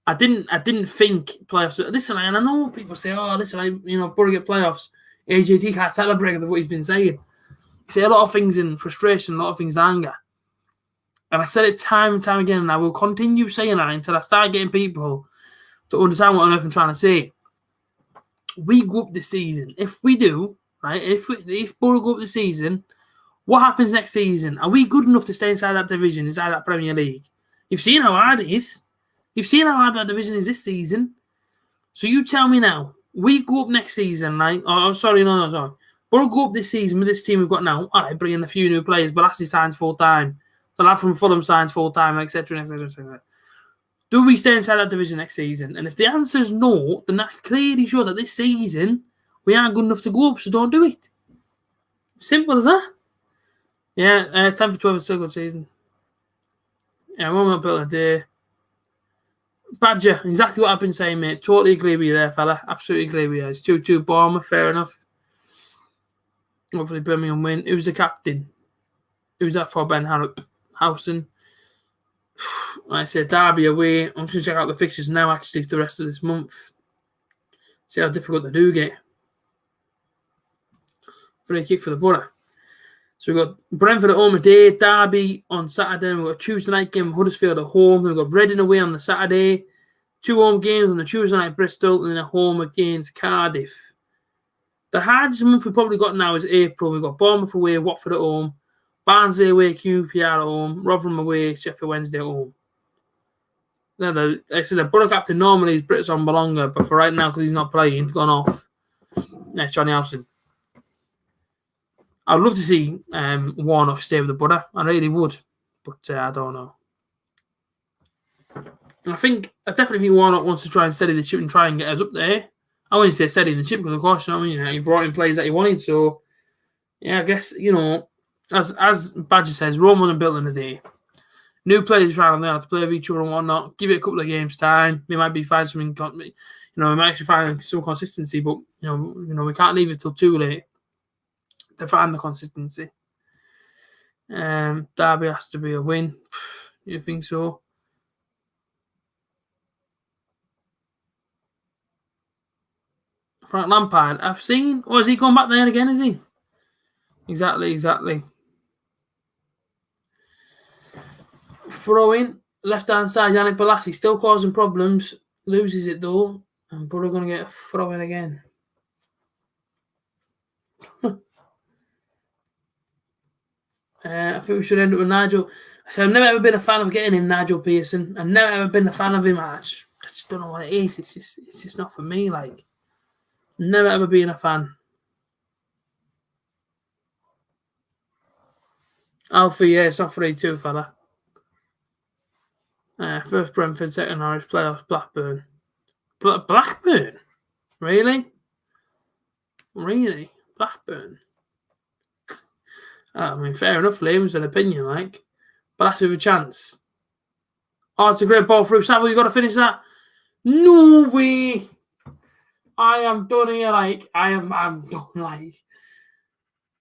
I didn't think playoffs. Listen, and I know people say, oh, listen, Borough get playoffs. A.J.T can't celebrate with what he's been saying. He say a lot of things in frustration, a lot of things in anger. And I said it time and time again, and I will continue saying that until I start getting people to understand what on earth I'm trying to say. We go up this season. If we do, right, if Borough go up this season, what happens next season? Are we good enough to stay inside that division, inside that Premier League? You've seen how hard it is. You've seen how hard that division is this season. So you tell me now, we go up next season, right? Oh, sorry. Borough go up this season with this team we've got now. All right, bring in a few new players, but Lassie signs full-time. The lad from Fulham signs full-time, etc., etc., etc. Do we stay inside that division next season? And if the answer is no, then that clearly shows that this season we aren't good enough to go up, so don't do it. Simple as that. Yeah, 10 for 12 is still a good season. Yeah, one more built a day. Badger, exactly what I've been saying, mate. Totally agree with you there, fella. Absolutely agree with you. It's 2-2 Bournemouth, fair enough. Hopefully Birmingham win. Who's the captain? Who's that for? Ben Harrop. Howson. Like I said, Derby away. I'm just going to check out the fixtures now, actually, for the rest of this month. See how difficult they do get. Free kick for the Borough. So we've got Brentford at home a day, Derby on Saturday. We've got a Tuesday night game, Huddersfield at home. Then we've got Reading away on the Saturday. 2 home games on the Tuesday night, Bristol, and then a home against Cardiff. The hardest month we've probably got now is April. We've got Bournemouth away, Watford at home, Barnsley away, QPR at home, Rotherham away, Sheffield Wednesday at home. Now, like I said, the Borough captain normally is Brits on Bolonga, but for right now, because he's not playing, he's gone off. That's Johnny Howson. I'd love to see Warnock stay with the Borough. I really would, but I don't know. I definitely think Warnock wants to try and steady the ship and try and get us up there. I wouldn't say steady the ship because, of course, he brought in players that he wanted. So, yeah, I guess, as Badger says, Rome wasn't built in a day. New players trying to learn how to play with each other and whatnot. Give it a couple of games time. We might find something. We might actually find some consistency, but we can't leave it till too late to find the consistency. Derby has to be a win. You think so? Frank Lampard, I've seen. Oh, is he going back there again? Is he? Exactly. Throw in left hand side. Yannick Bolasie still causing problems. Loses it though, and Borough going to get a throw in again. I think we should end up with Nigel. I've never ever been a fan of getting him, Nigel Pearson. I've never ever been a fan of him. I just don't know what it is. It's just not for me. Like, never ever been a fan. Alfie, yeah, it's not 3-2, fella. First Brentford, second Norwich, playoffs, Blackburn. Blackburn? Really? Blackburn? I mean, fair enough, Liam's an opinion, like. But that's with a chance. Oh, it's a great ball through. Saville, you got to finish that. No way. I am done here, like. I'm done, like.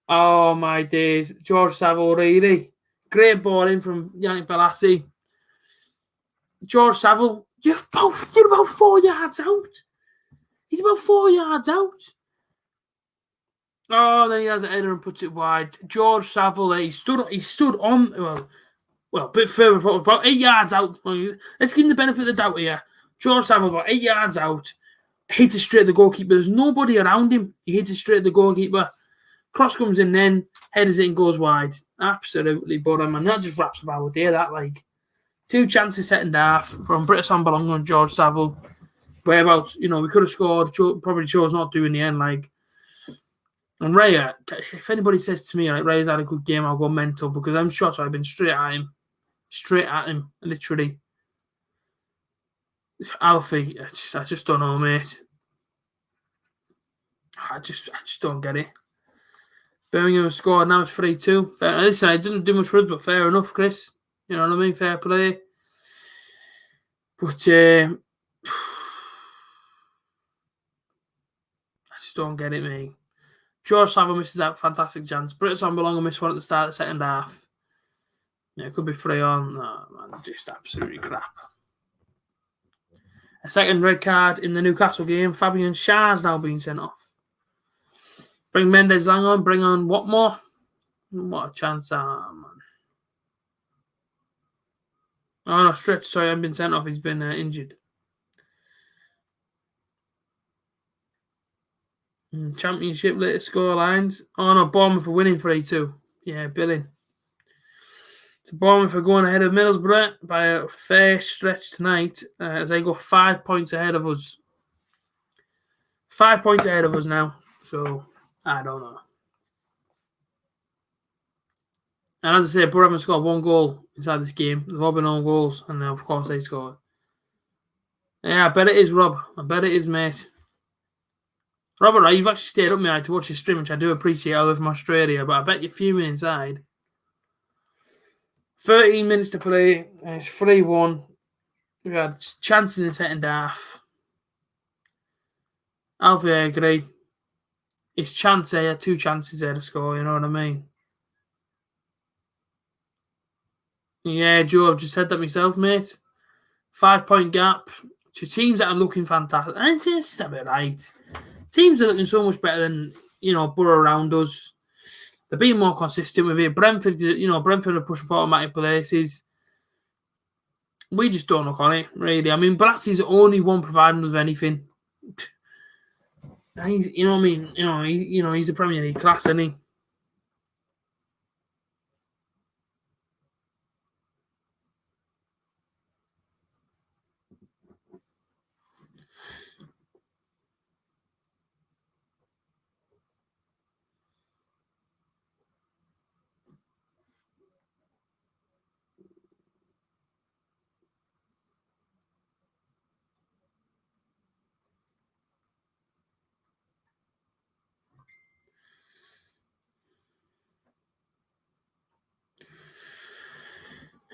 Oh, my days. George Saville, really. Great ball in from Yannick Bolasie. George Saville, you're about 4 yards out. He's about 4 yards out. Oh, then he has an header and puts it wide. George Saville, he stood on, well, a bit further forward, about 8 yards out. Let's give him the benefit of the doubt here. George Saville, about 8 yards out, hits it straight at the goalkeeper. There's nobody around him. He hits it straight at the goalkeeper. Cross comes in then, headers it and goes wide. Absolutely, but man, that just wraps about it there. That, like, 2 chances second half from British Sambalonga and George Saville. Whereabouts, we could have scored. Probably chose not to in the end, like. And Raya, if anybody says to me, like, Raya's had a good game, I'll go mental because I'm shots I've been straight at him, literally. Alfie, I just don't know, mate. I just don't get it. Birmingham have scored, now it's 3-2. Listen, it doesn't do much for us, but fair enough, Chris. You know what I mean? Fair play. But I just don't get it, mate. George Saville misses that fantastic chance. Brits on Bolonga missed one at the start of the second half. Yeah, it could be 3 on. No, man, just absolutely crap. A second red card in the Newcastle game. Fabian Schär's now been sent off. Bring Mendes Lang on. Bring on Watmore. What a chance, man. Oh, no, Stretch. Sorry, I haven't been sent off. He's been injured. Championship latest score lines. Oh, no, Bournemouth are winning 3-2. Yeah, billing. So Bournemouth are going ahead of Middlesbrough by a fair stretch tonight as they go 5 points ahead of us. 5 points ahead of us now. So, I don't know. And as I say, Borough haven't scored 1 goal inside this game. They've all been on goals, and of course they scored. Yeah, I bet it is, Rob. I bet it is, mate. Robert, you've actually stayed up midnight to watch your stream, which I do appreciate. I live from Australia, but I bet you're fuming inside. 13 minutes to play, and it's 3-1. We had chances in the second half. Alfie, I agree. It's chance there, 2 chances there to score, you know what I mean? Yeah, Joe, I've just said that myself, mate. 5-point gap to teams that are looking fantastic. And it's just a bit right. Teams are looking so much better than, Borough around us. They're being more consistent with it. Brentford are pushing for automatic places. We just don't look on it, really. I mean, Blatsy's the only one providing us anything. And he's, you know what I mean? He's a Premier League class, isn't he?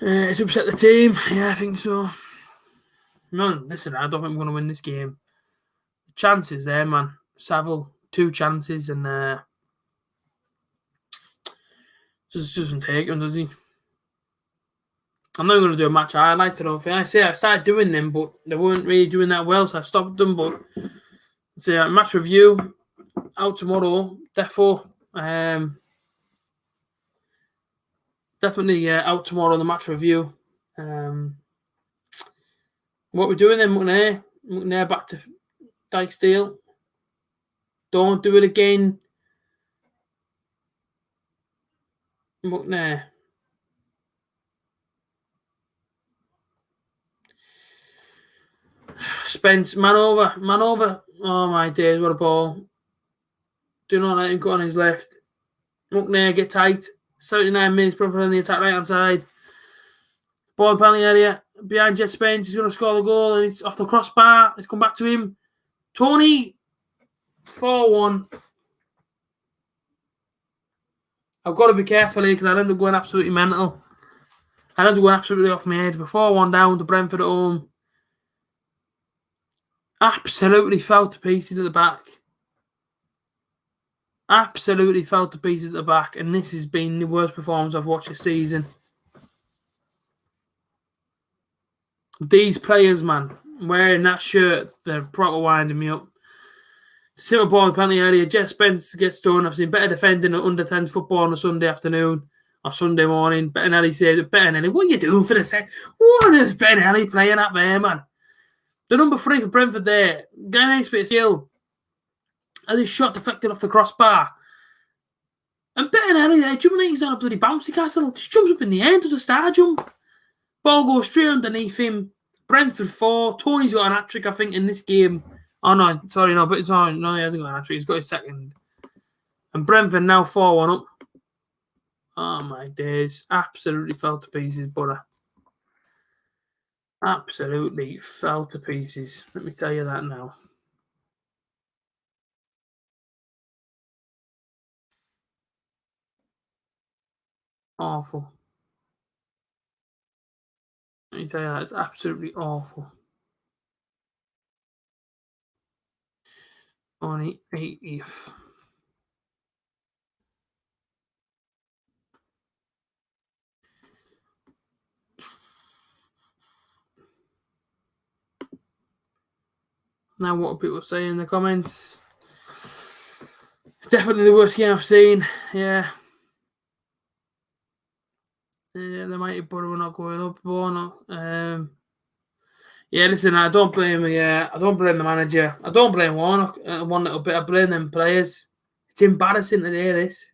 It's upset the team. Yeah, I think so. Man, listen, I don't think we're going to win this game. Chances there, man. Saville, 2 chances, and just doesn't take them, does he? I'm not going to do a match highlight. I started doing them, but they weren't really doing that well, so I stopped them. But it's a match review out tomorrow. Therefore, definitely out tomorrow. The match review. What we're doing then, McNair back to Dykesdale. Don't do it again, McNair. Spence, man over. Oh my days, what a ball. Do not let him go on his left. McNair, get tight. 79 minutes, Brentford on the attack right hand side. Ball in penalty area. Behind Jet Spence, he's going to score the goal, and it's off the crossbar. It's come back to him. Tony, 4-1. I've got to be careful here because I end up going absolutely mental. I end up going absolutely off my head. Before 4-1 down to Brentford at home. Absolutely fell to pieces at the back. Absolutely fell to pieces at the back, and this has been the worst performance I've watched this season. These players, man, wearing that shirt, they're proper winding me up. Simple ball in the penalty area. Jet Spence gets done. I've seen better defending at under 10s football on a Sunday afternoon or Sunday morning. Bettinelli says, Bettinelli, what are you doing for the set? What is Bettinelli playing at there, man? The number 3 for Brentford there. Guy nice bit of skill. As his shot deflected off the crossbar. And Bettinelli there, jumping like he's on a bloody bouncy castle. Just jumps up in the air, does a star jump. Ball goes straight underneath him. Brentford 4. Tony's got an hat-trick, I think, in this game. Oh, no. Sorry, no. But no, he hasn't got an hat-trick. He's got his second. And Brentford now 4-1 up. Oh, my days. Absolutely fell to pieces, Borough. Absolutely fell to pieces. Let me tell you that now. Awful. Let me tell you that. It's absolutely awful. Only 80th. Now, what are people saying in the comments? Definitely the worst game I've seen. Yeah. The mighty Borough not going up. Yeah, listen, I don't blame the manager. I don't blame Warnock one little bit. I blame them players. It's embarrassing today, this.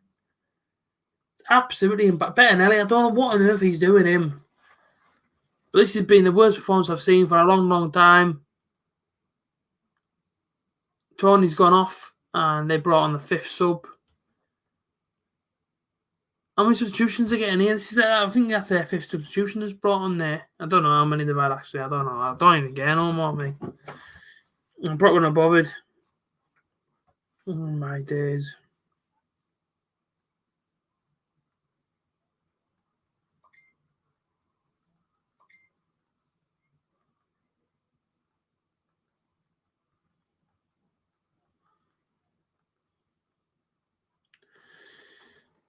It's absolutely embarrassing. Bettinelli, I don't know what on earth he's doing him. But this has been the worst performance I've seen for a long, long time. Tony's gone off and they brought on the 5th sub. How many substitutions are getting here? I think that's their 5th substitution that's brought on there. I don't know how many they've had actually. I don't know. I don't even get no more, mate. I'm probably not bothered. Oh my days.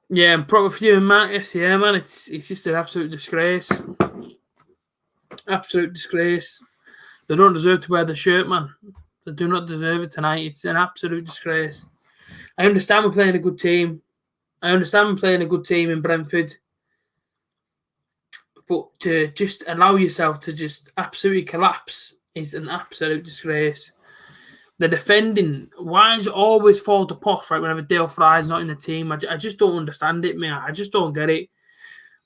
Yeah, I'm probably for you and Marcus. Yeah, man, it's just an absolute disgrace. Absolute disgrace. They don't deserve to wear the shirt, man. They do not deserve it tonight. It's an absolute disgrace. I understand we're playing a good team. I understand we're playing a good team in Brentford. But to just allow yourself to just absolutely collapse is an absolute disgrace. The defending, why does it always fall to pot, right, whenever Dale Fry's not in the team? I just don't understand it, man. I just don't get it.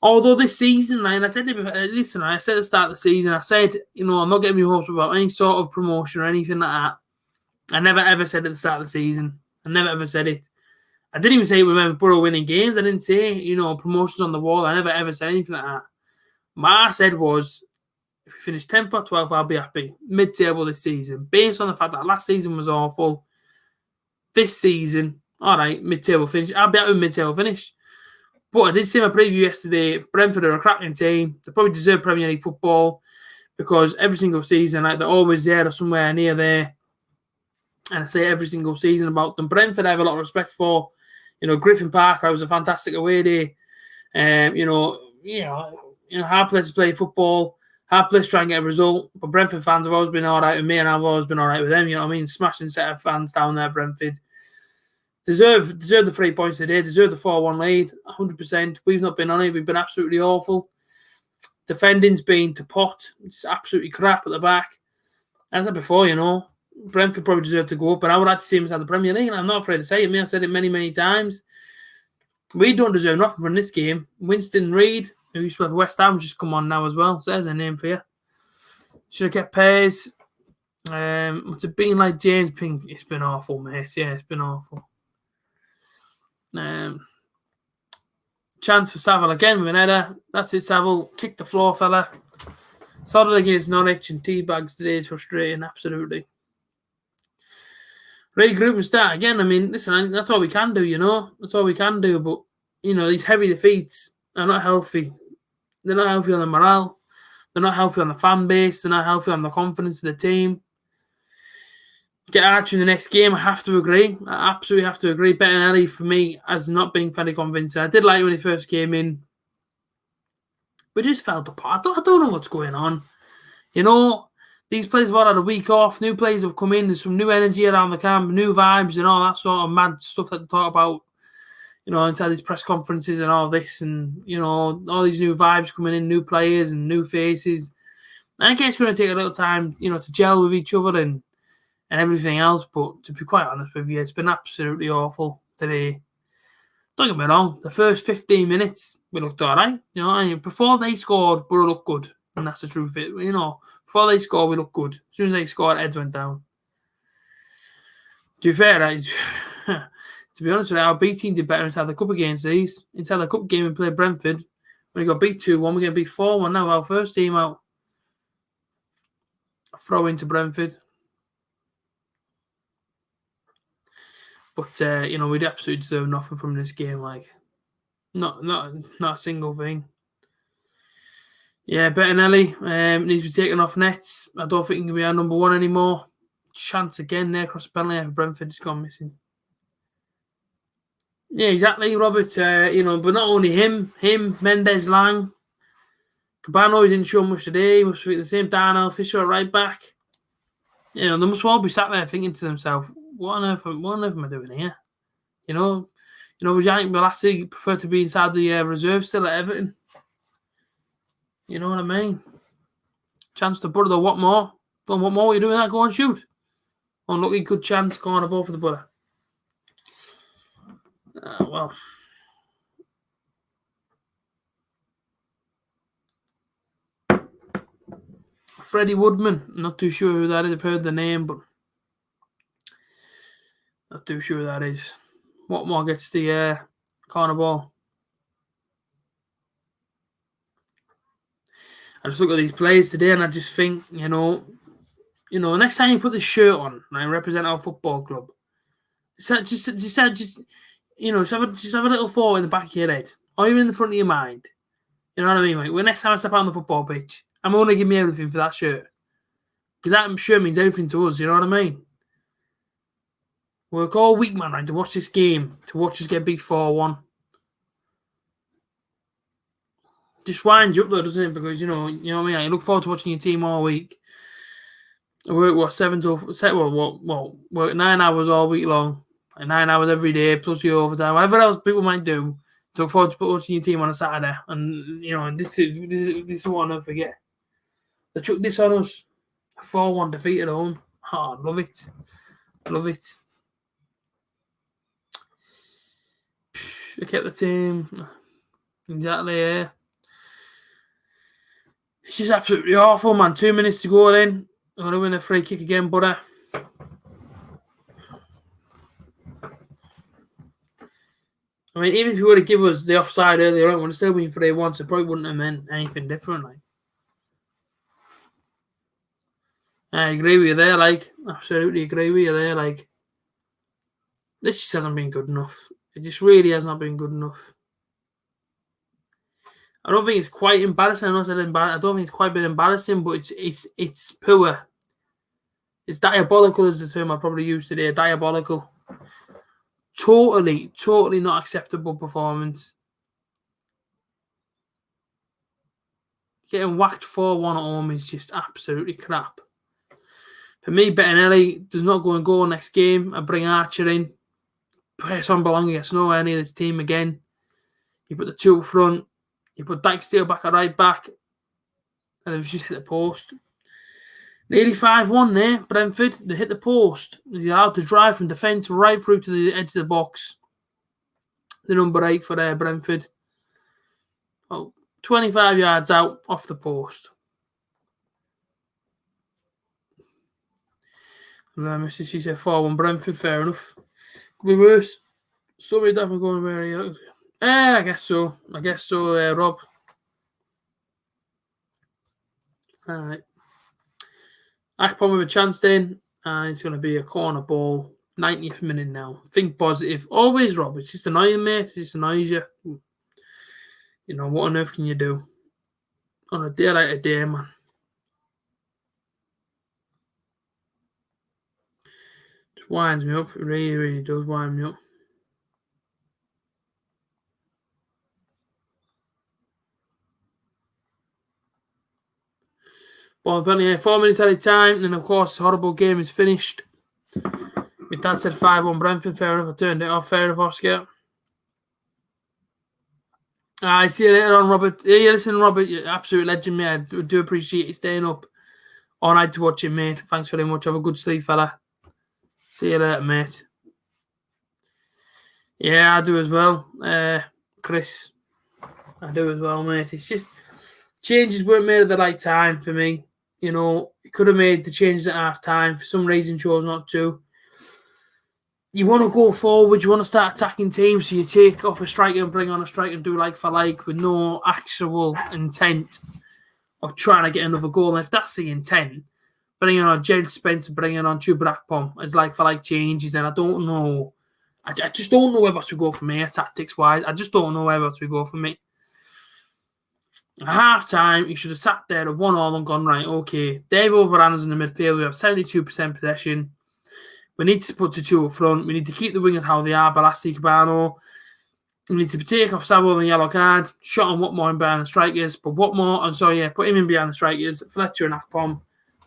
Although this season, like, I said it before, listen, I said at the start of the season, I said, I'm not getting my hopes about any sort of promotion or anything like that. I never ever said at the start of the season. I never ever said it. I didn't even say with Borough winning games. I didn't say, promotions on the wall. I never ever said anything like that. What I said was, if we finish 10th or 12th, I'll be happy. Mid-table this season. Based on the fact that last season was awful. This season, all right, mid-table finish. I'll be happy with mid-table finish. But I did see my preview yesterday. Brentford are a cracking team. They probably deserve Premier League football because every single season, like, they're always there or somewhere near there. And I say every single season about them. Brentford I have a lot of respect for. Griffin Park, was a fantastic away day. Hard place to play football, hard place to try and get a result. But Brentford fans have always been all right with me, and I've always been all right with them. You know what I mean? Smashing set of fans down there, Brentford. Deserve the 3 points today. Deserve the 4-1 lead, 100%. We've not been on it. We've been absolutely awful. Defending's been to pot. It's absolutely crap at the back. As I said before, Brentford probably deserve to go up, but I would like to see them inside the Premier League, and I'm not afraid to say it. I've said it many, many times. We don't deserve nothing from this game. Winston Reid, who used to play for West Ham, just come on now as well. So there's a name for you. Should have kept Pears. What's it been like James Pink? It's been awful, mate. Yeah, it's been awful. Chance for Saville again with an header. That's it, Saville. Kick the floor, fella. Solid against Norwich and teabags today is frustrating, absolutely. Regroup and start again. I mean, listen, that's all we can do, That's all we can do. But, these heavy defeats are not healthy. They're not healthy on the morale. They're not healthy on the fan base. They're not healthy on the confidence of the team. Get Archer in the next game. I have to agree. I absolutely have to agree. Bettinelli, for me, has not been very convincing. I did like it when he first came in. But just fell apart. I don't know what's going on. These players have all had a week off. New players have come in. There's some new energy around the camp, new vibes and all that sort of mad stuff that they talk about, inside these press conferences and all this and, all these new vibes coming in, new players and new faces. And I guess it's going to take a little time, to gel with each other and everything else. But to be quite honest with you, it's been absolutely awful today. Don't get me wrong. The first 15 minutes, we looked all right. And before they scored, we looked good. And that's the truth. Before they scored, we looked good. As soon as they scored, heads went down. To be fair, to be honest with you, our B team did better inside the cup against these. Inside the cup game, we played Brentford. When we got beat 2-1, we're going to beat 4-1 now. Our first team out. Throw into Brentford. But, we'd absolutely deserve nothing from this game. Not a single thing. Yeah, Bettinelli needs to be taken off nets. I don't think he can be our number one anymore. Chance again there across the penalty for Brentford has gone missing. Yeah, exactly, Robert. But not only him, Mendes, Lang, Cabano, he didn't show much today. He must be the same Darnell Fisher at right back. They must all be sat there thinking to themselves, what on earth am I doing here? Would Balassi prefer to be inside the reserve still at Everton? You know what I mean? Chance to butter the what more? What more are you doing that? Go and shoot. Unlucky, good chance, go on a ball for the butter. Well. Freddie Woodman, not too sure who that is. I've heard the name, but not too sure who that is. What more gets the corner ball? I just look at these players today and I just think, next time you put this shirt on and represent our football club, just have a little thought in the back of your head, or even in the front of your mind. You know what I mean, mate? When next time I step out on the football pitch, I'm going to give me everything for that shirt. Because that shirt means everything to us, you know what I mean? Work all week, man, right, to watch this game, to watch us get beat 4-1. Just winds you up, though, doesn't it? Because, you know what I mean? You look forward to watching your team all week. I work, work 9 hours all week long, and 9 hours every day, plus your overtime, whatever else people might do. To look forward to watching your team on a Saturday. And, this is what I'll never forget. They took this on us. 4-1 defeat at home. Oh, I love it. Love it. They kept the team. Exactly, yeah. It's just absolutely awful, man. 2 minutes to go then. I'm going to win a free kick again, butter. I mean, even if you were to give us the offside earlier on, it would have still been 3-1, so it probably wouldn't have meant anything different. I agree with you there, absolutely agree with you there, this just hasn't been good enough. It just really has not been good enough. I don't think it's quite embarrassing. I don't think it's quite been embarrassing, but it's poor. It's diabolical is the term I probably used today. Diabolical. Totally not acceptable performance. Getting whacked 4-1 at home is just absolutely crap. For me, Bettinelli does not go and goal next game. I bring Archer in. Press on Belong against nowhere near this team again. You put the two up front. You put Dijksteel back at right back. And they've just hit the post. Nearly 5-1 there, Brentford. They hit the post. He's allowed to drive from defence right through to the edge of the box. The number 8 for Brentford. 25 yards out off the post. She said 4-1 Brentford, fair enough. Could be worse. Somebody definitely going very. I guess so. Rob. All right. Akpom with a chance then, and it's going to be a corner ball. 90th minute now. Think positive. Always, Rob. It's just annoying, mate. It just annoys you. What on earth can you do? On a day like today, man. Just winds me up. It really, really does wind me up. Well, apparently 4 minutes at a time, and then of course the horrible game is finished. My dad said 5-1 Brentford, fair enough. I turned it off, fair enough, Oscar. Alright, see you later on, Robert. Hey, listen, Robert, you're an absolute legend, mate. I do appreciate you staying up all night to watch it, mate. Thanks very much. Have a good sleep, fella. See you later, mate. Yeah, I do as well. Chris, I do as well, mate. It's just changes weren't made at the right time for me. You could have made the changes at half time. For some reason, chose not to. You want to go forward. You want to start attacking teams. So you take off a striker and bring on a striker and do like for like with no actual intent of trying to get another goal. And if that's the intent, bringing on Jed Spencer, bringing on Chuba Akpom as like for like changes, then I don't know. I just don't know where else we go from here, tactics-wise. I just don't know where else we go from it. At half-time, you should have sat there at 1-1 and gone, right, okay, Dave overran us in the midfield. We have 72% possession. We need to put the two up front. We need to keep the wingers how they are, Balassi, Cabano. We need to take off Sabo the yellow card, shot on Watmore in behind the strikers, but put him in behind the strikers, Fletcher and Akpom.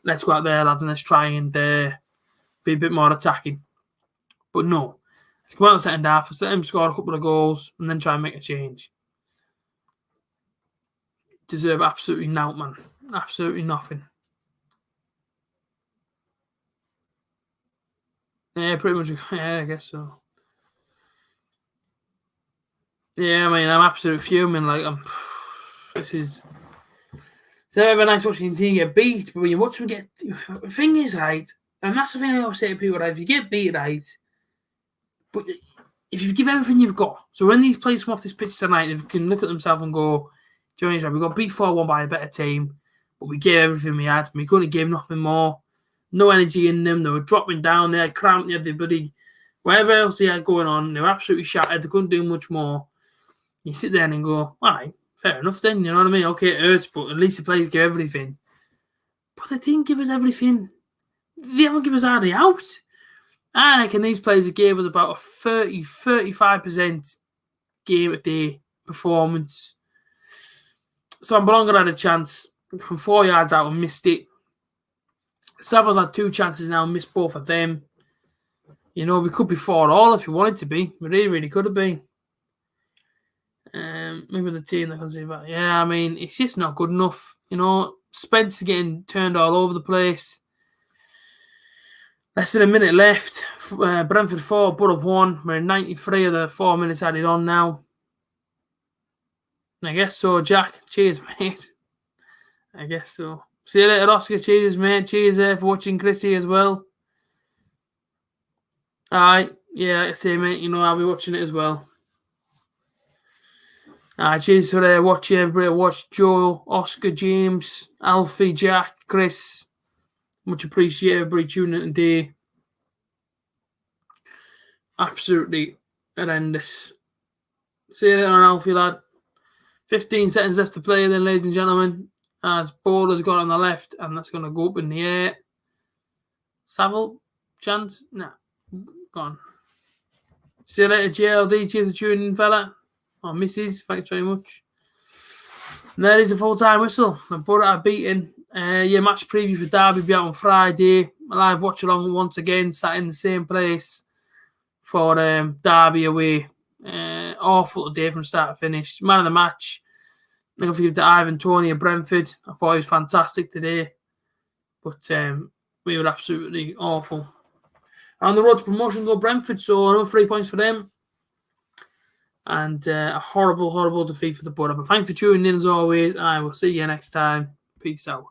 let's go out there, lads, and let's try and be a bit more attacking. But no, let's go out in the second half, let's let him score a couple of goals, and then try and make a change. Deserve absolutely nought, man. Absolutely nothing. Yeah, pretty much. Yeah, I guess so. Yeah, I mean, I'm absolutely fuming. Like, this is. It's never nice watching your team get beat, but when you watch them get. The thing is, right, and that's the thing I always say to people, right, if you get beat, right, but if you give everything you've got, so when these players come off this pitch tonight, they can look at themselves and go, do you know what I mean? We got beat 4-1 by a better team, but we gave everything we had. We couldn't give nothing more. No energy in them. They were dropping down. They had cramp. They had the bloody whatever else they had going on. They were absolutely shattered. They couldn't do much more. You sit there and go, all right, fair enough then. You know what I mean? Okay, it hurts, but at least the players give everything. But they didn't give us everything. They haven't given us hardly out. I reckon these players gave us about a 30-35% game a day performance. So Belonga had a chance from 4 yards out and missed it. Savills had 2 chances now and missed both of them. You know, we could be 4-all if we wanted to be. We really, really could have been. Maybe the team that can see that. Yeah, I mean, it's just not good enough. You know, Spence getting turned all over the place. Less than a minute left. Brentford 4, Borough 1. We're in 93 of the 4 minutes added on now. I guess so, Jack. Cheers, mate. I guess so. See you later, Oscar. Cheers, mate. Cheers for watching, Chrissy, as well. Alright. Yeah, like I say, mate, you know, I'll be watching it as well. Cheers for watching, everybody. Watch Joe, Oscar, James, Alfie, Jack, Chris. Much appreciated, everybody tuning in today. Absolutely horrendous. See you later on, Alfie, lad. 15 seconds left to play then, ladies and gentlemen. As Bowler's got on the left, and that's going to go up in the air. Saville, chance? Nah, gone. See you later, JLD. Cheers for tuning in, fella. Or missus, thanks very much. And there is a full-time whistle. The Borough are beaten. Match preview for Derby will be out on Friday. A live watch-along once again, sat in the same place for Derby away. Awful day from start to finish. Man of the match. I'm going to give it to Ivan Toney of Brentford. I thought he was fantastic today. But we were absolutely awful. On the road to promotion go Brentford, so another 3 points for them. And a horrible, horrible defeat for the Borough. But thanks for tuning in as always. I will see you next time. Peace out.